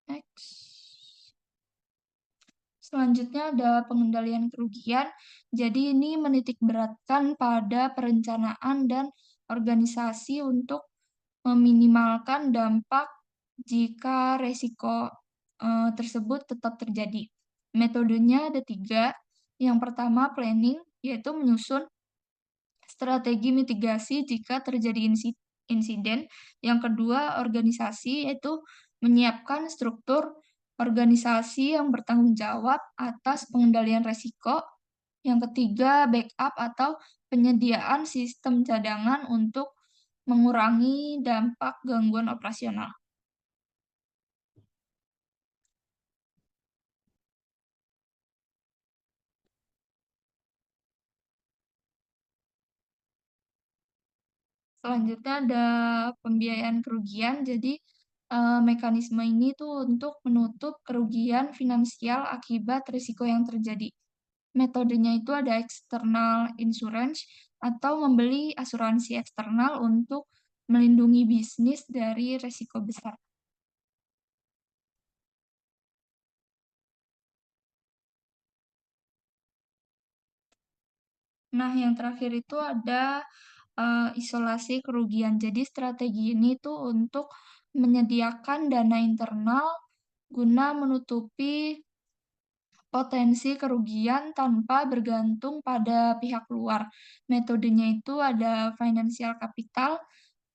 Next. Selanjutnya ada pengendalian kerugian. Jadi ini menitik beratkan pada perencanaan dan organisasi untuk meminimalkan dampak jika resiko tersebut tetap terjadi. Metodenya ada 3. Yang pertama planning, yaitu menyusun strategi mitigasi jika terjadi insiden. Yang kedua, organisasi, yaitu menyiapkan struktur organisasi yang bertanggung jawab atas pengendalian resiko. Yang ketiga, backup atau penyediaan sistem cadangan untuk mengurangi dampak gangguan operasional. Selanjutnya ada pembiayaan kerugian. Jadi mekanisme ini tuh untuk menutup kerugian finansial akibat risiko yang terjadi. Metodenya itu ada external insurance atau membeli asuransi eksternal untuk melindungi bisnis dari risiko besar. Nah, yang terakhir itu ada isolasi kerugian. Jadi strategi ini tuh untuk menyediakan dana internal guna menutupi potensi kerugian tanpa bergantung pada pihak luar. Metodenya itu ada financial capital,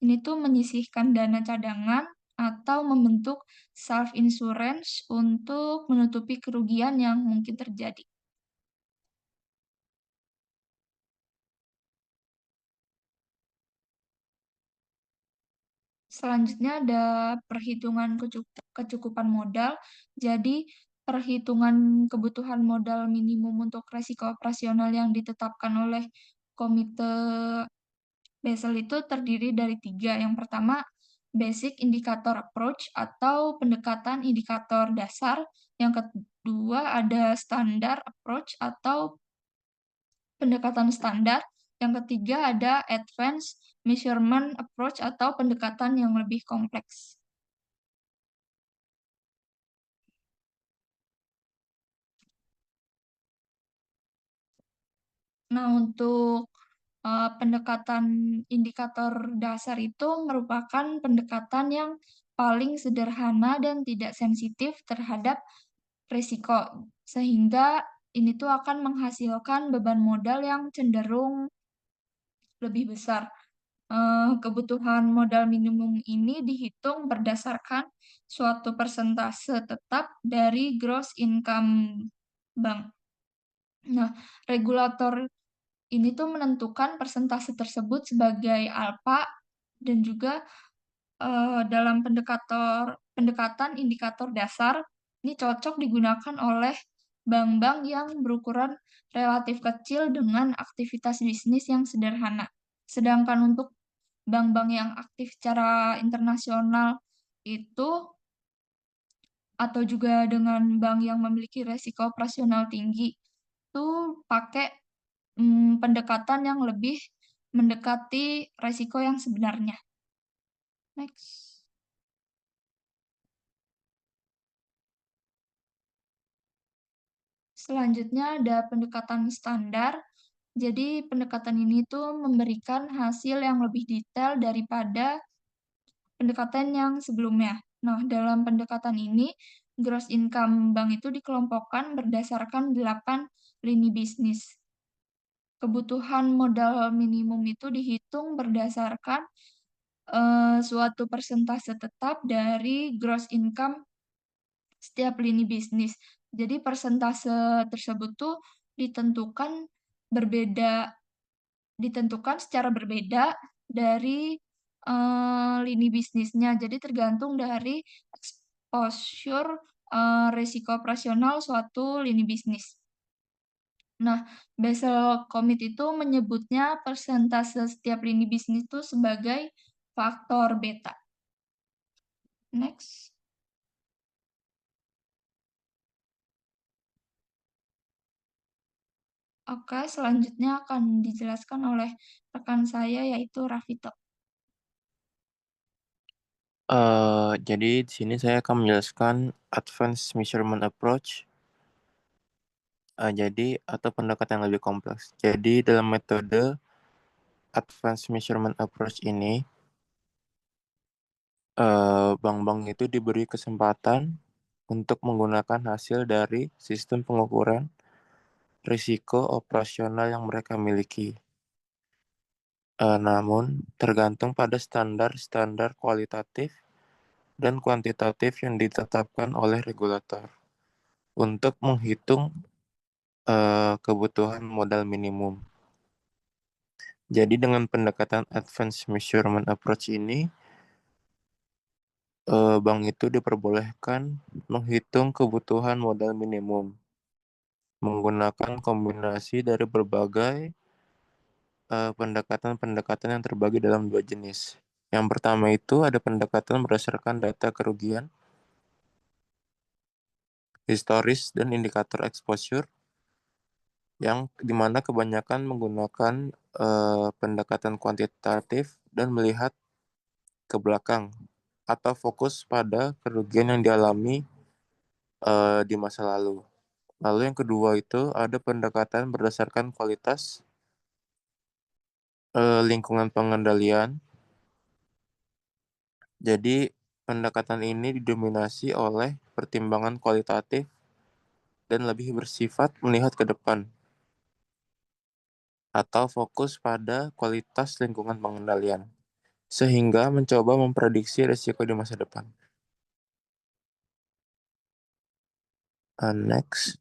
ini tuh menyisihkan dana cadangan atau membentuk self insurance untuk menutupi kerugian yang mungkin terjadi. Selanjutnya ada perhitungan kecukupan modal. Jadi, perhitungan kebutuhan modal minimum untuk resiko operasional yang ditetapkan oleh Komite Basel itu terdiri dari 3. Yang pertama, basic indicator approach atau pendekatan indikator dasar. Yang kedua, ada standar approach atau pendekatan standar. Yang ketiga ada advanced measurement approach atau pendekatan yang lebih kompleks. Nah, untuk pendekatan indikator dasar itu merupakan pendekatan yang paling sederhana dan tidak sensitif terhadap risiko, sehingga ini tuh akan menghasilkan beban modal yang cenderung lebih besar. Kebutuhan modal minimum ini dihitung berdasarkan suatu persentase tetap dari gross income bank. Nah, regulator ini tuh menentukan persentase tersebut sebagai alfa dan juga dalam pendekatan indikator dasar ini cocok digunakan oleh bank-bank yang berukuran relatif kecil dengan aktivitas bisnis yang sederhana. Sedangkan untuk bank-bank yang aktif secara internasional itu atau juga dengan bank yang memiliki resiko operasional tinggi itu pakai pendekatan yang lebih mendekati resiko yang sebenarnya. Next. Selanjutnya ada pendekatan standar. Jadi pendekatan ini tuh memberikan hasil yang lebih detail daripada pendekatan yang sebelumnya. Nah, dalam pendekatan ini, gross income bank itu dikelompokkan berdasarkan 8 lini bisnis. Kebutuhan modal minimum itu dihitung berdasarkan suatu persentase tetap dari gross income setiap lini bisnis. Jadi persentase tersebut tuh ditentukan secara berbeda dari lini bisnisnya. Jadi tergantung dari exposure resiko operasional suatu lini bisnis. Nah, Basel Committee itu menyebutnya persentase setiap lini bisnis itu sebagai faktor beta. Next. Oke, selanjutnya akan dijelaskan oleh rekan saya yaitu Rafito. Jadi di sini saya akan menjelaskan Advanced Measurement Approach. Jadi atau pendekatan yang lebih kompleks. Jadi dalam metode Advanced Measurement Approach ini, bank-bank itu diberi kesempatan untuk menggunakan hasil dari sistem pengukuran risiko operasional yang mereka miliki. Namun tergantung pada standar-standar kualitatif dan kuantitatif yang ditetapkan oleh regulator untuk menghitung kebutuhan modal minimum. Jadi dengan pendekatan Advanced Measurement Approach ini, bank itu diperbolehkan menghitung kebutuhan modal minimum menggunakan kombinasi dari berbagai pendekatan-pendekatan yang terbagi dalam dua jenis. Yang pertama itu ada pendekatan berdasarkan data kerugian, historis, dan indikator exposure, yang dimana kebanyakan menggunakan pendekatan kuantitatif dan melihat ke belakang atau fokus pada kerugian yang dialami di masa lalu. Lalu yang kedua itu ada pendekatan berdasarkan kualitas lingkungan pengendalian. Jadi pendekatan ini didominasi oleh pertimbangan kualitatif dan lebih bersifat melihat ke depan atau fokus pada kualitas lingkungan pengendalian sehingga mencoba memprediksi risiko di masa depan. Next.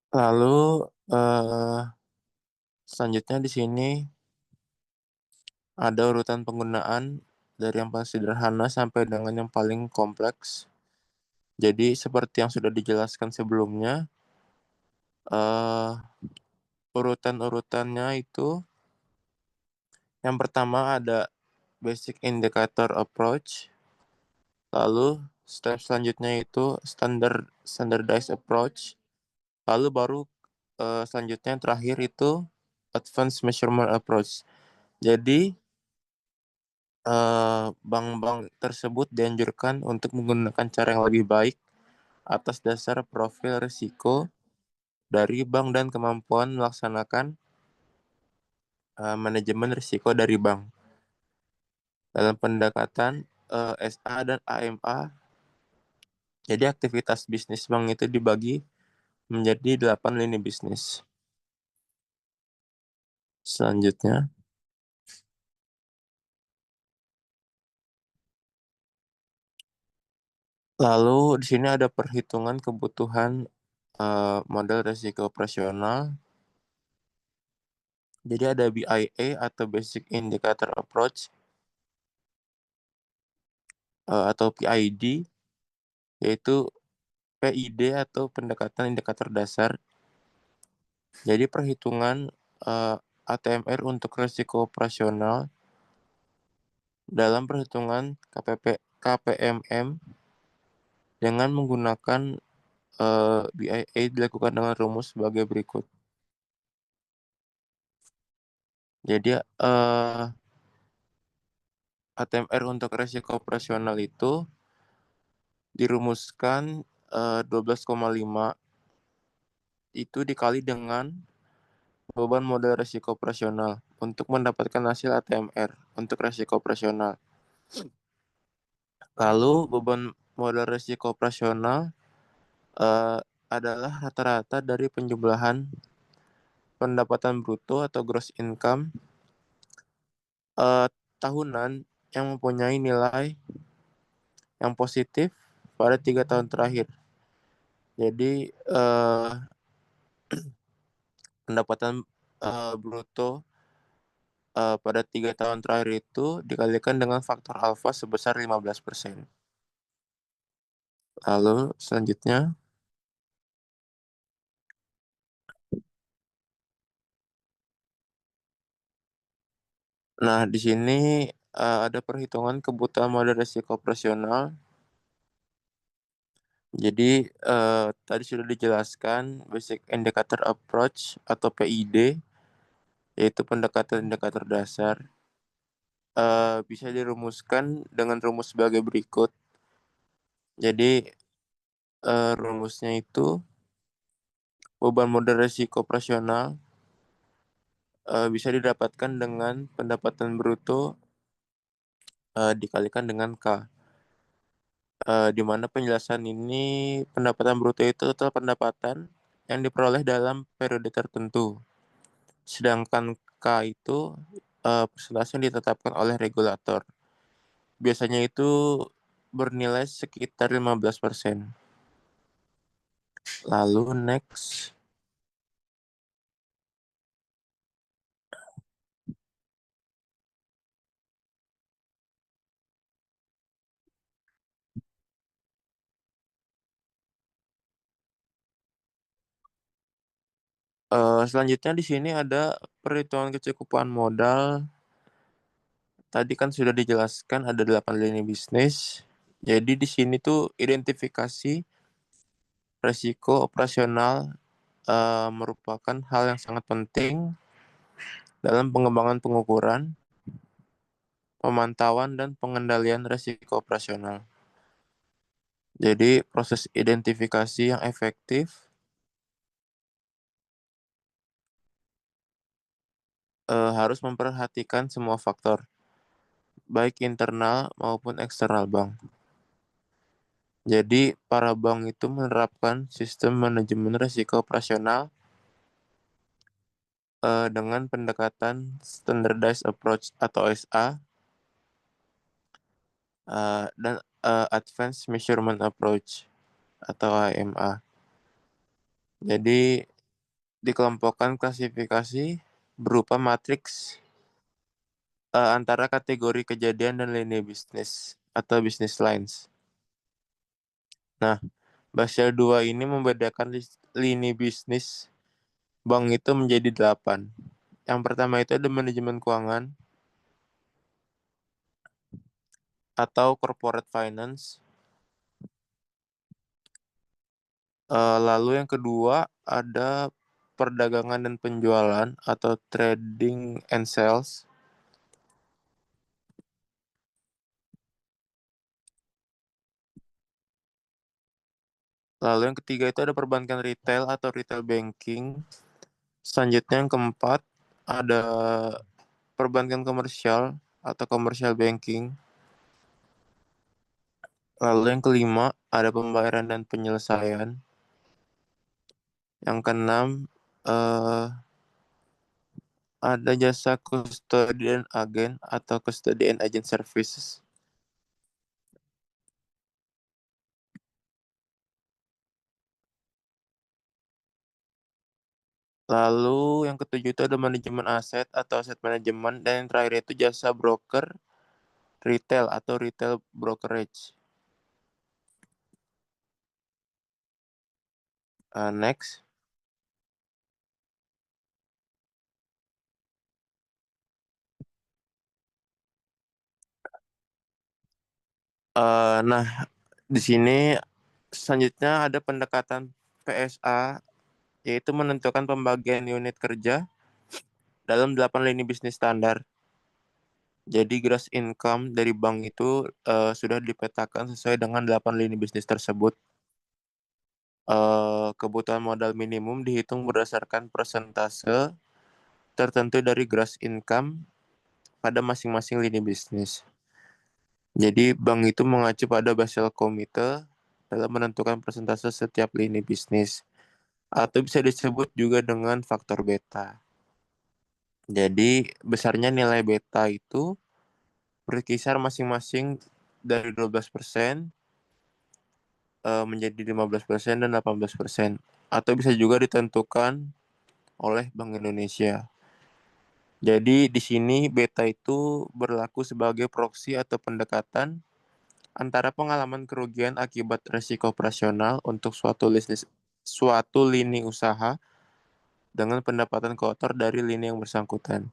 Lalu selanjutnya di sini ada urutan penggunaan dari yang paling sederhana sampai dengan yang paling kompleks. Jadi seperti yang sudah dijelaskan sebelumnya, urutan-urutannya itu yang pertama ada basic indicator approach, lalu step selanjutnya itu standardized approach, lalu baru selanjutnya yang terakhir itu advanced measurement approach. Jadi bank-bank tersebut dianjurkan untuk menggunakan cara yang lebih baik atas dasar profil risiko dari bank dan kemampuan melaksanakan manajemen risiko dari bank. Dalam pendekatan SA dan AMA, jadi aktivitas bisnis bank itu dibagi menjadi 8 lini bisnis. Selanjutnya, lalu di sini ada perhitungan kebutuhan model risiko operasional. Jadi ada BIA atau Basic Indicator Approach atau PID, yaitu PID atau pendekatan indikator dasar. Jadi perhitungan ATMR untuk risiko operasional dalam perhitungan KPMM dengan menggunakan BIA dilakukan dengan rumus sebagai berikut. Jadi ATMR untuk resiko operasional itu dirumuskan 12,5 itu dikali dengan beban modal resiko operasional untuk mendapatkan hasil ATMR untuk resiko operasional. Lalu beban modal resiko operasional adalah rata-rata dari penjumlahan pendapatan bruto atau gross income tahunan yang mempunyai nilai yang positif pada 3 tahun terakhir. Jadi pendapatan bruto pada 3 tahun terakhir itu dikalikan dengan faktor alfa sebesar 15%. Lalu selanjutnya, nah di sini ada perhitungan kebutuhan modal risiko operasional. Jadi tadi sudah dijelaskan Basic Indicator Approach atau PID, yaitu pendekatan indikator dasar. Bisa dirumuskan dengan rumus sebagai berikut. Jadi rumusnya itu beban modal risiko operasional bisa didapatkan dengan pendapatan bruto dikalikan dengan K. Di mana penjelasan ini pendapatan bruto itu total pendapatan yang diperoleh dalam periode tertentu. Sedangkan K itu persentase yang ditetapkan oleh regulator. Biasanya itu bernilai sekitar 15%. Lalu next. Selanjutnya di sini ada perhitungan kecukupan modal. Tadi kan sudah dijelaskan ada 8 lini bisnis. Jadi di sini tuh identifikasi resiko operasional merupakan hal yang sangat penting dalam pengembangan pengukuran, pemantauan, dan pengendalian resiko operasional. Jadi proses identifikasi yang efektif harus memperhatikan semua faktor, baik internal maupun eksternal bank. Jadi para bank itu menerapkan sistem manajemen risiko operasional dengan pendekatan standardized approach atau SA dan advanced measurement approach atau AMA. Jadi dikelompokkan klasifikasi berupa matriks antara kategori kejadian dan lini bisnis atau business lines. Nah, Basel 2 ini membedakan lini bisnis bank itu menjadi 8. Yang pertama itu ada manajemen keuangan atau corporate finance. Lalu yang kedua ada perdagangan dan penjualan atau trading and sales. Lalu yang ketiga itu ada perbankan retail atau retail banking. Selanjutnya yang keempat ada perbankan komersial atau commercial banking. Lalu yang kelima ada pembayaran dan penyelesaian. Yang keenam ada jasa custodian agent atau custodian agent services. Lalu yang ketujuh itu ada manajemen aset atau aset manajemen, dan yang terakhir itu jasa broker retail atau retail brokerage. Next. Nah, di sini selanjutnya ada pendekatan PSA, yaitu menentukan pembagian unit kerja dalam 8 lini bisnis standar. Jadi gross income dari bank itu sudah dipetakan sesuai dengan 8 lini bisnis tersebut. Kebutuhan modal minimum dihitung berdasarkan persentase tertentu dari gross income pada masing-masing lini bisnis. Jadi bank itu mengacu pada Basel Committee dalam menentukan persentase setiap lini bisnis, atau bisa disebut juga dengan faktor beta. Jadi besarnya nilai beta itu berkisar masing-masing dari 12% menjadi 15% dan 18%, atau bisa juga ditentukan oleh Bank Indonesia. Jadi di sini beta itu berlaku sebagai proksi atau pendekatan antara pengalaman kerugian akibat resiko operasional untuk suatu lini usaha dengan pendapatan kotor dari lini yang bersangkutan.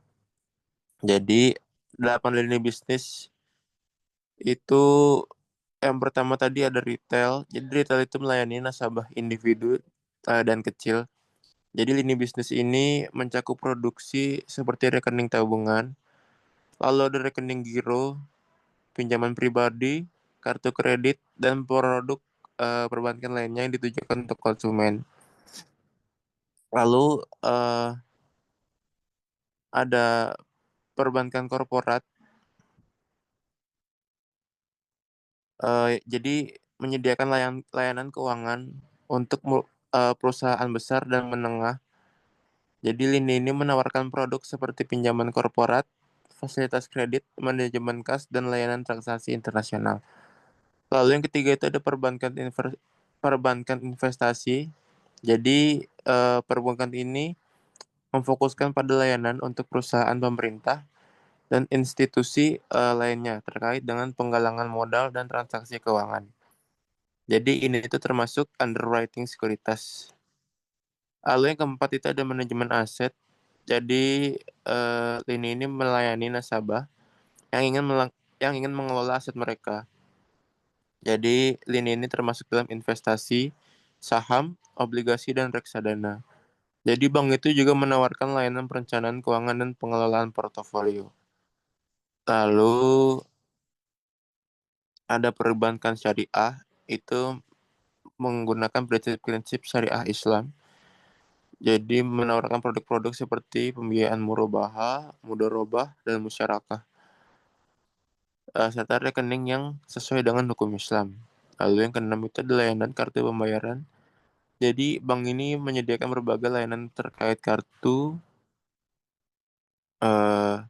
Jadi 8 lini bisnis itu yang pertama tadi ada retail. Jadi retail itu melayani nasabah individu dan kecil. Jadi lini bisnis ini mencakup produksi seperti rekening tabungan, lalu ada rekening giro, pinjaman pribadi, kartu kredit, dan produk perbankan lainnya yang ditujukan untuk konsumen. Lalu ada perbankan korporat, jadi menyediakan layanan keuangan untuk perusahaan besar dan menengah. Jadi lini ini menawarkan produk seperti pinjaman korporat, fasilitas kredit, manajemen kas, dan layanan transaksi internasional. Lalu yang ketiga itu ada perbankan investasi. Jadi perbankan ini memfokuskan pada layanan untuk perusahaan pemerintah dan institusi lainnya terkait dengan penggalangan modal dan transaksi keuangan. Jadi ini itu termasuk underwriting sekuritas. Lalu yang keempat itu ada manajemen aset. Jadi lini ini melayani nasabah yang ingin mengelola aset mereka. Jadi lini ini termasuk dalam investasi, saham, obligasi, dan reksadana. Jadi bank itu juga menawarkan layanan perencanaan keuangan dan pengelolaan portofolio. Lalu ada perbankan syariah, itu menggunakan prinsip-prinsip syariah Islam. Jadi menawarkan produk-produk seperti pembiayaan murabahah, mudharabah, dan musyarakah, serta rekening yang sesuai dengan hukum Islam. Lalu yang keenam itu adalah layanan kartu pembayaran. Jadi bank ini menyediakan berbagai layanan terkait kartu, eh,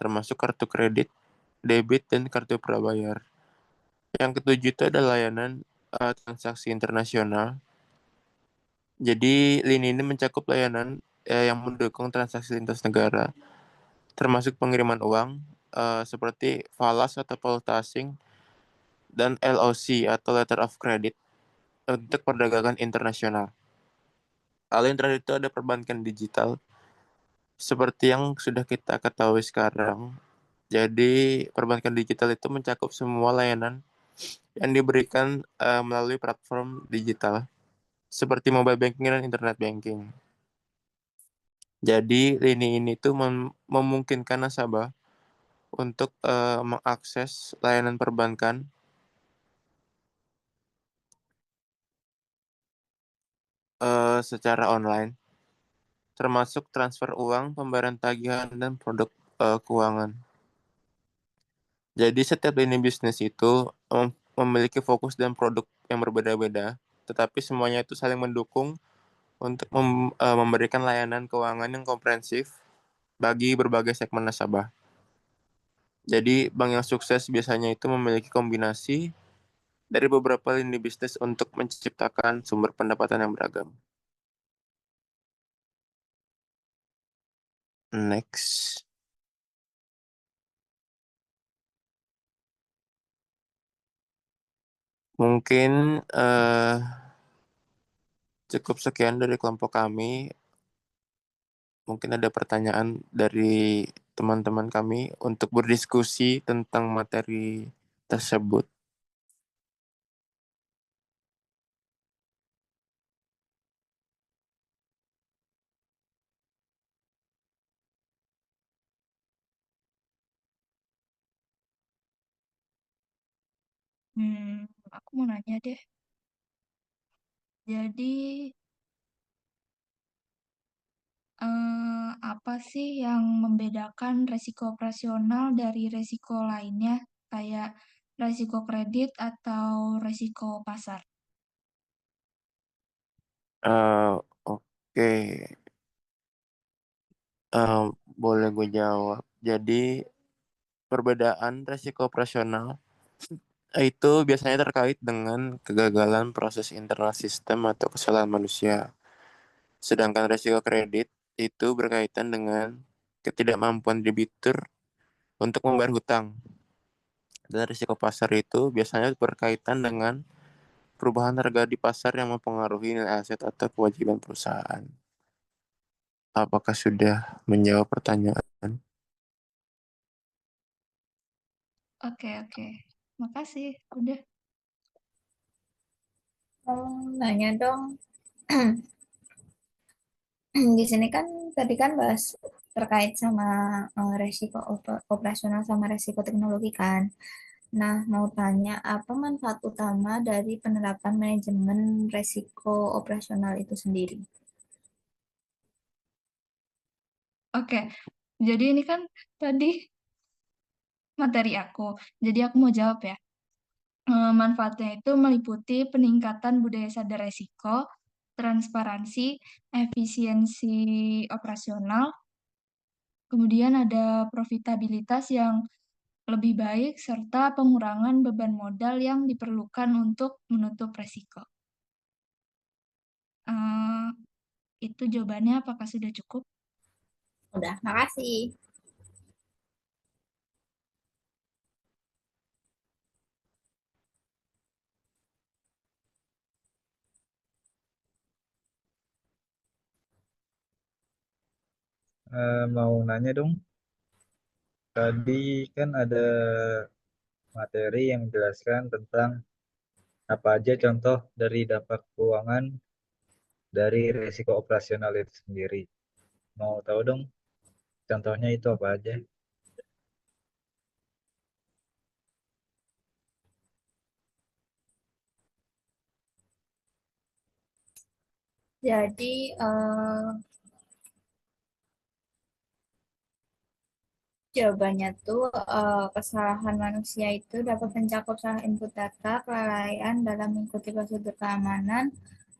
termasuk kartu kredit, debit, dan kartu prabayar. Yang ketujuh itu ada layanan transaksi internasional. Jadi lini ini mencakup layanan yang mendukung transaksi lintas negara, termasuk pengiriman uang seperti falas atau valuta asing dan LOC atau letter of credit untuk perdagangan internasional. Lalu yang terakhir itu ada perbankan digital. Seperti yang sudah kita ketahui sekarang, jadi perbankan digital itu mencakup semua layanan yang diberikan melalui platform digital seperti mobile banking dan internet banking. Jadi lini ini tuh memungkinkan nasabah untuk mengakses layanan perbankan secara online, termasuk transfer uang, pembayaran tagihan, dan produk keuangan. Jadi setiap lini bisnis itu memiliki fokus dan produk yang berbeda-beda, tetapi semuanya itu saling mendukung untuk memberikan layanan keuangan yang komprehensif bagi berbagai segmen nasabah. Jadi bank yang sukses biasanya itu memiliki kombinasi dari beberapa lini bisnis untuk menciptakan sumber pendapatan yang beragam. Next. Mungkin cukup sekian dari kelompok kami. Mungkin ada pertanyaan dari teman-teman kami untuk berdiskusi tentang materi tersebut. Aku mau nanya deh. Jadi, apa sih yang membedakan resiko operasional dari resiko lainnya, kayak resiko kredit atau resiko pasar? Eh, oke, Eh, boleh gue jawab. Jadi, perbedaan resiko operasional itu biasanya terkait dengan kegagalan proses internal sistem atau kesalahan manusia. Sedangkan resiko kredit itu berkaitan dengan ketidakmampuan debitur untuk membayar hutang. Dan risiko pasar itu biasanya berkaitan dengan perubahan harga di pasar yang mempengaruhi nilai aset atau kewajiban perusahaan. Apakah sudah menjawab pertanyaan? Oke, oke. Makasih, udah. Nanya dong. Di sini kan tadi kan bahas terkait sama resiko operasional sama resiko teknologi kan. Nah, mau tanya apa manfaat utama dari penerapan manajemen resiko operasional itu sendiri? Oke, jadi ini kan tadi materi aku. Jadi aku mau jawab ya. Manfaatnya itu meliputi peningkatan budaya sadar resiko, transparansi, efisiensi operasional, kemudian ada profitabilitas yang lebih baik, serta pengurangan beban modal yang diperlukan untuk menutup resiko. Eh, itu jawabannya, apakah sudah cukup? Udah, makasih. Mau nanya dong, tadi kan ada materi yang menjelaskan tentang apa aja contoh dari dampak keuangan dari risiko operasional itu sendiri. Mau tahu dong contohnya itu apa aja? Jadi, jawabannya tuh kesalahan manusia itu dapat mencakup salah input data, kelalaian dalam mengikuti prosedur keamanan,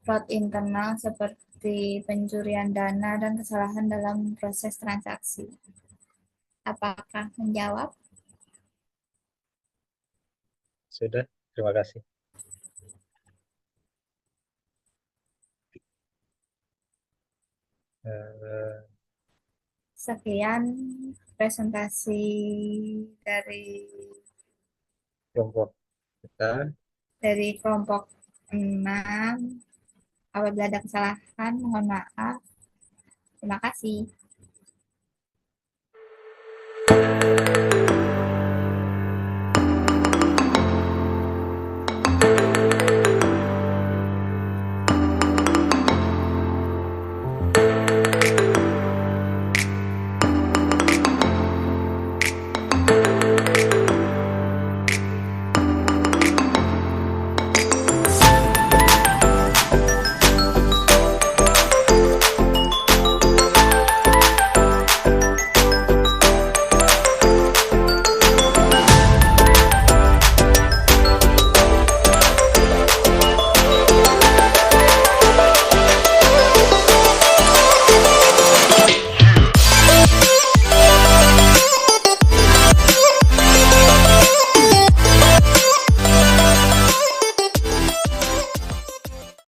fraud internal seperti pencurian dana, dan kesalahan dalam proses transaksi. Apakah menjawab? Sudah, terima kasih. Eh, Sekian presentasi dari Kelompok kita, kelompok 6. Apabila ada kesalahan, mohon maaf. Terima kasih.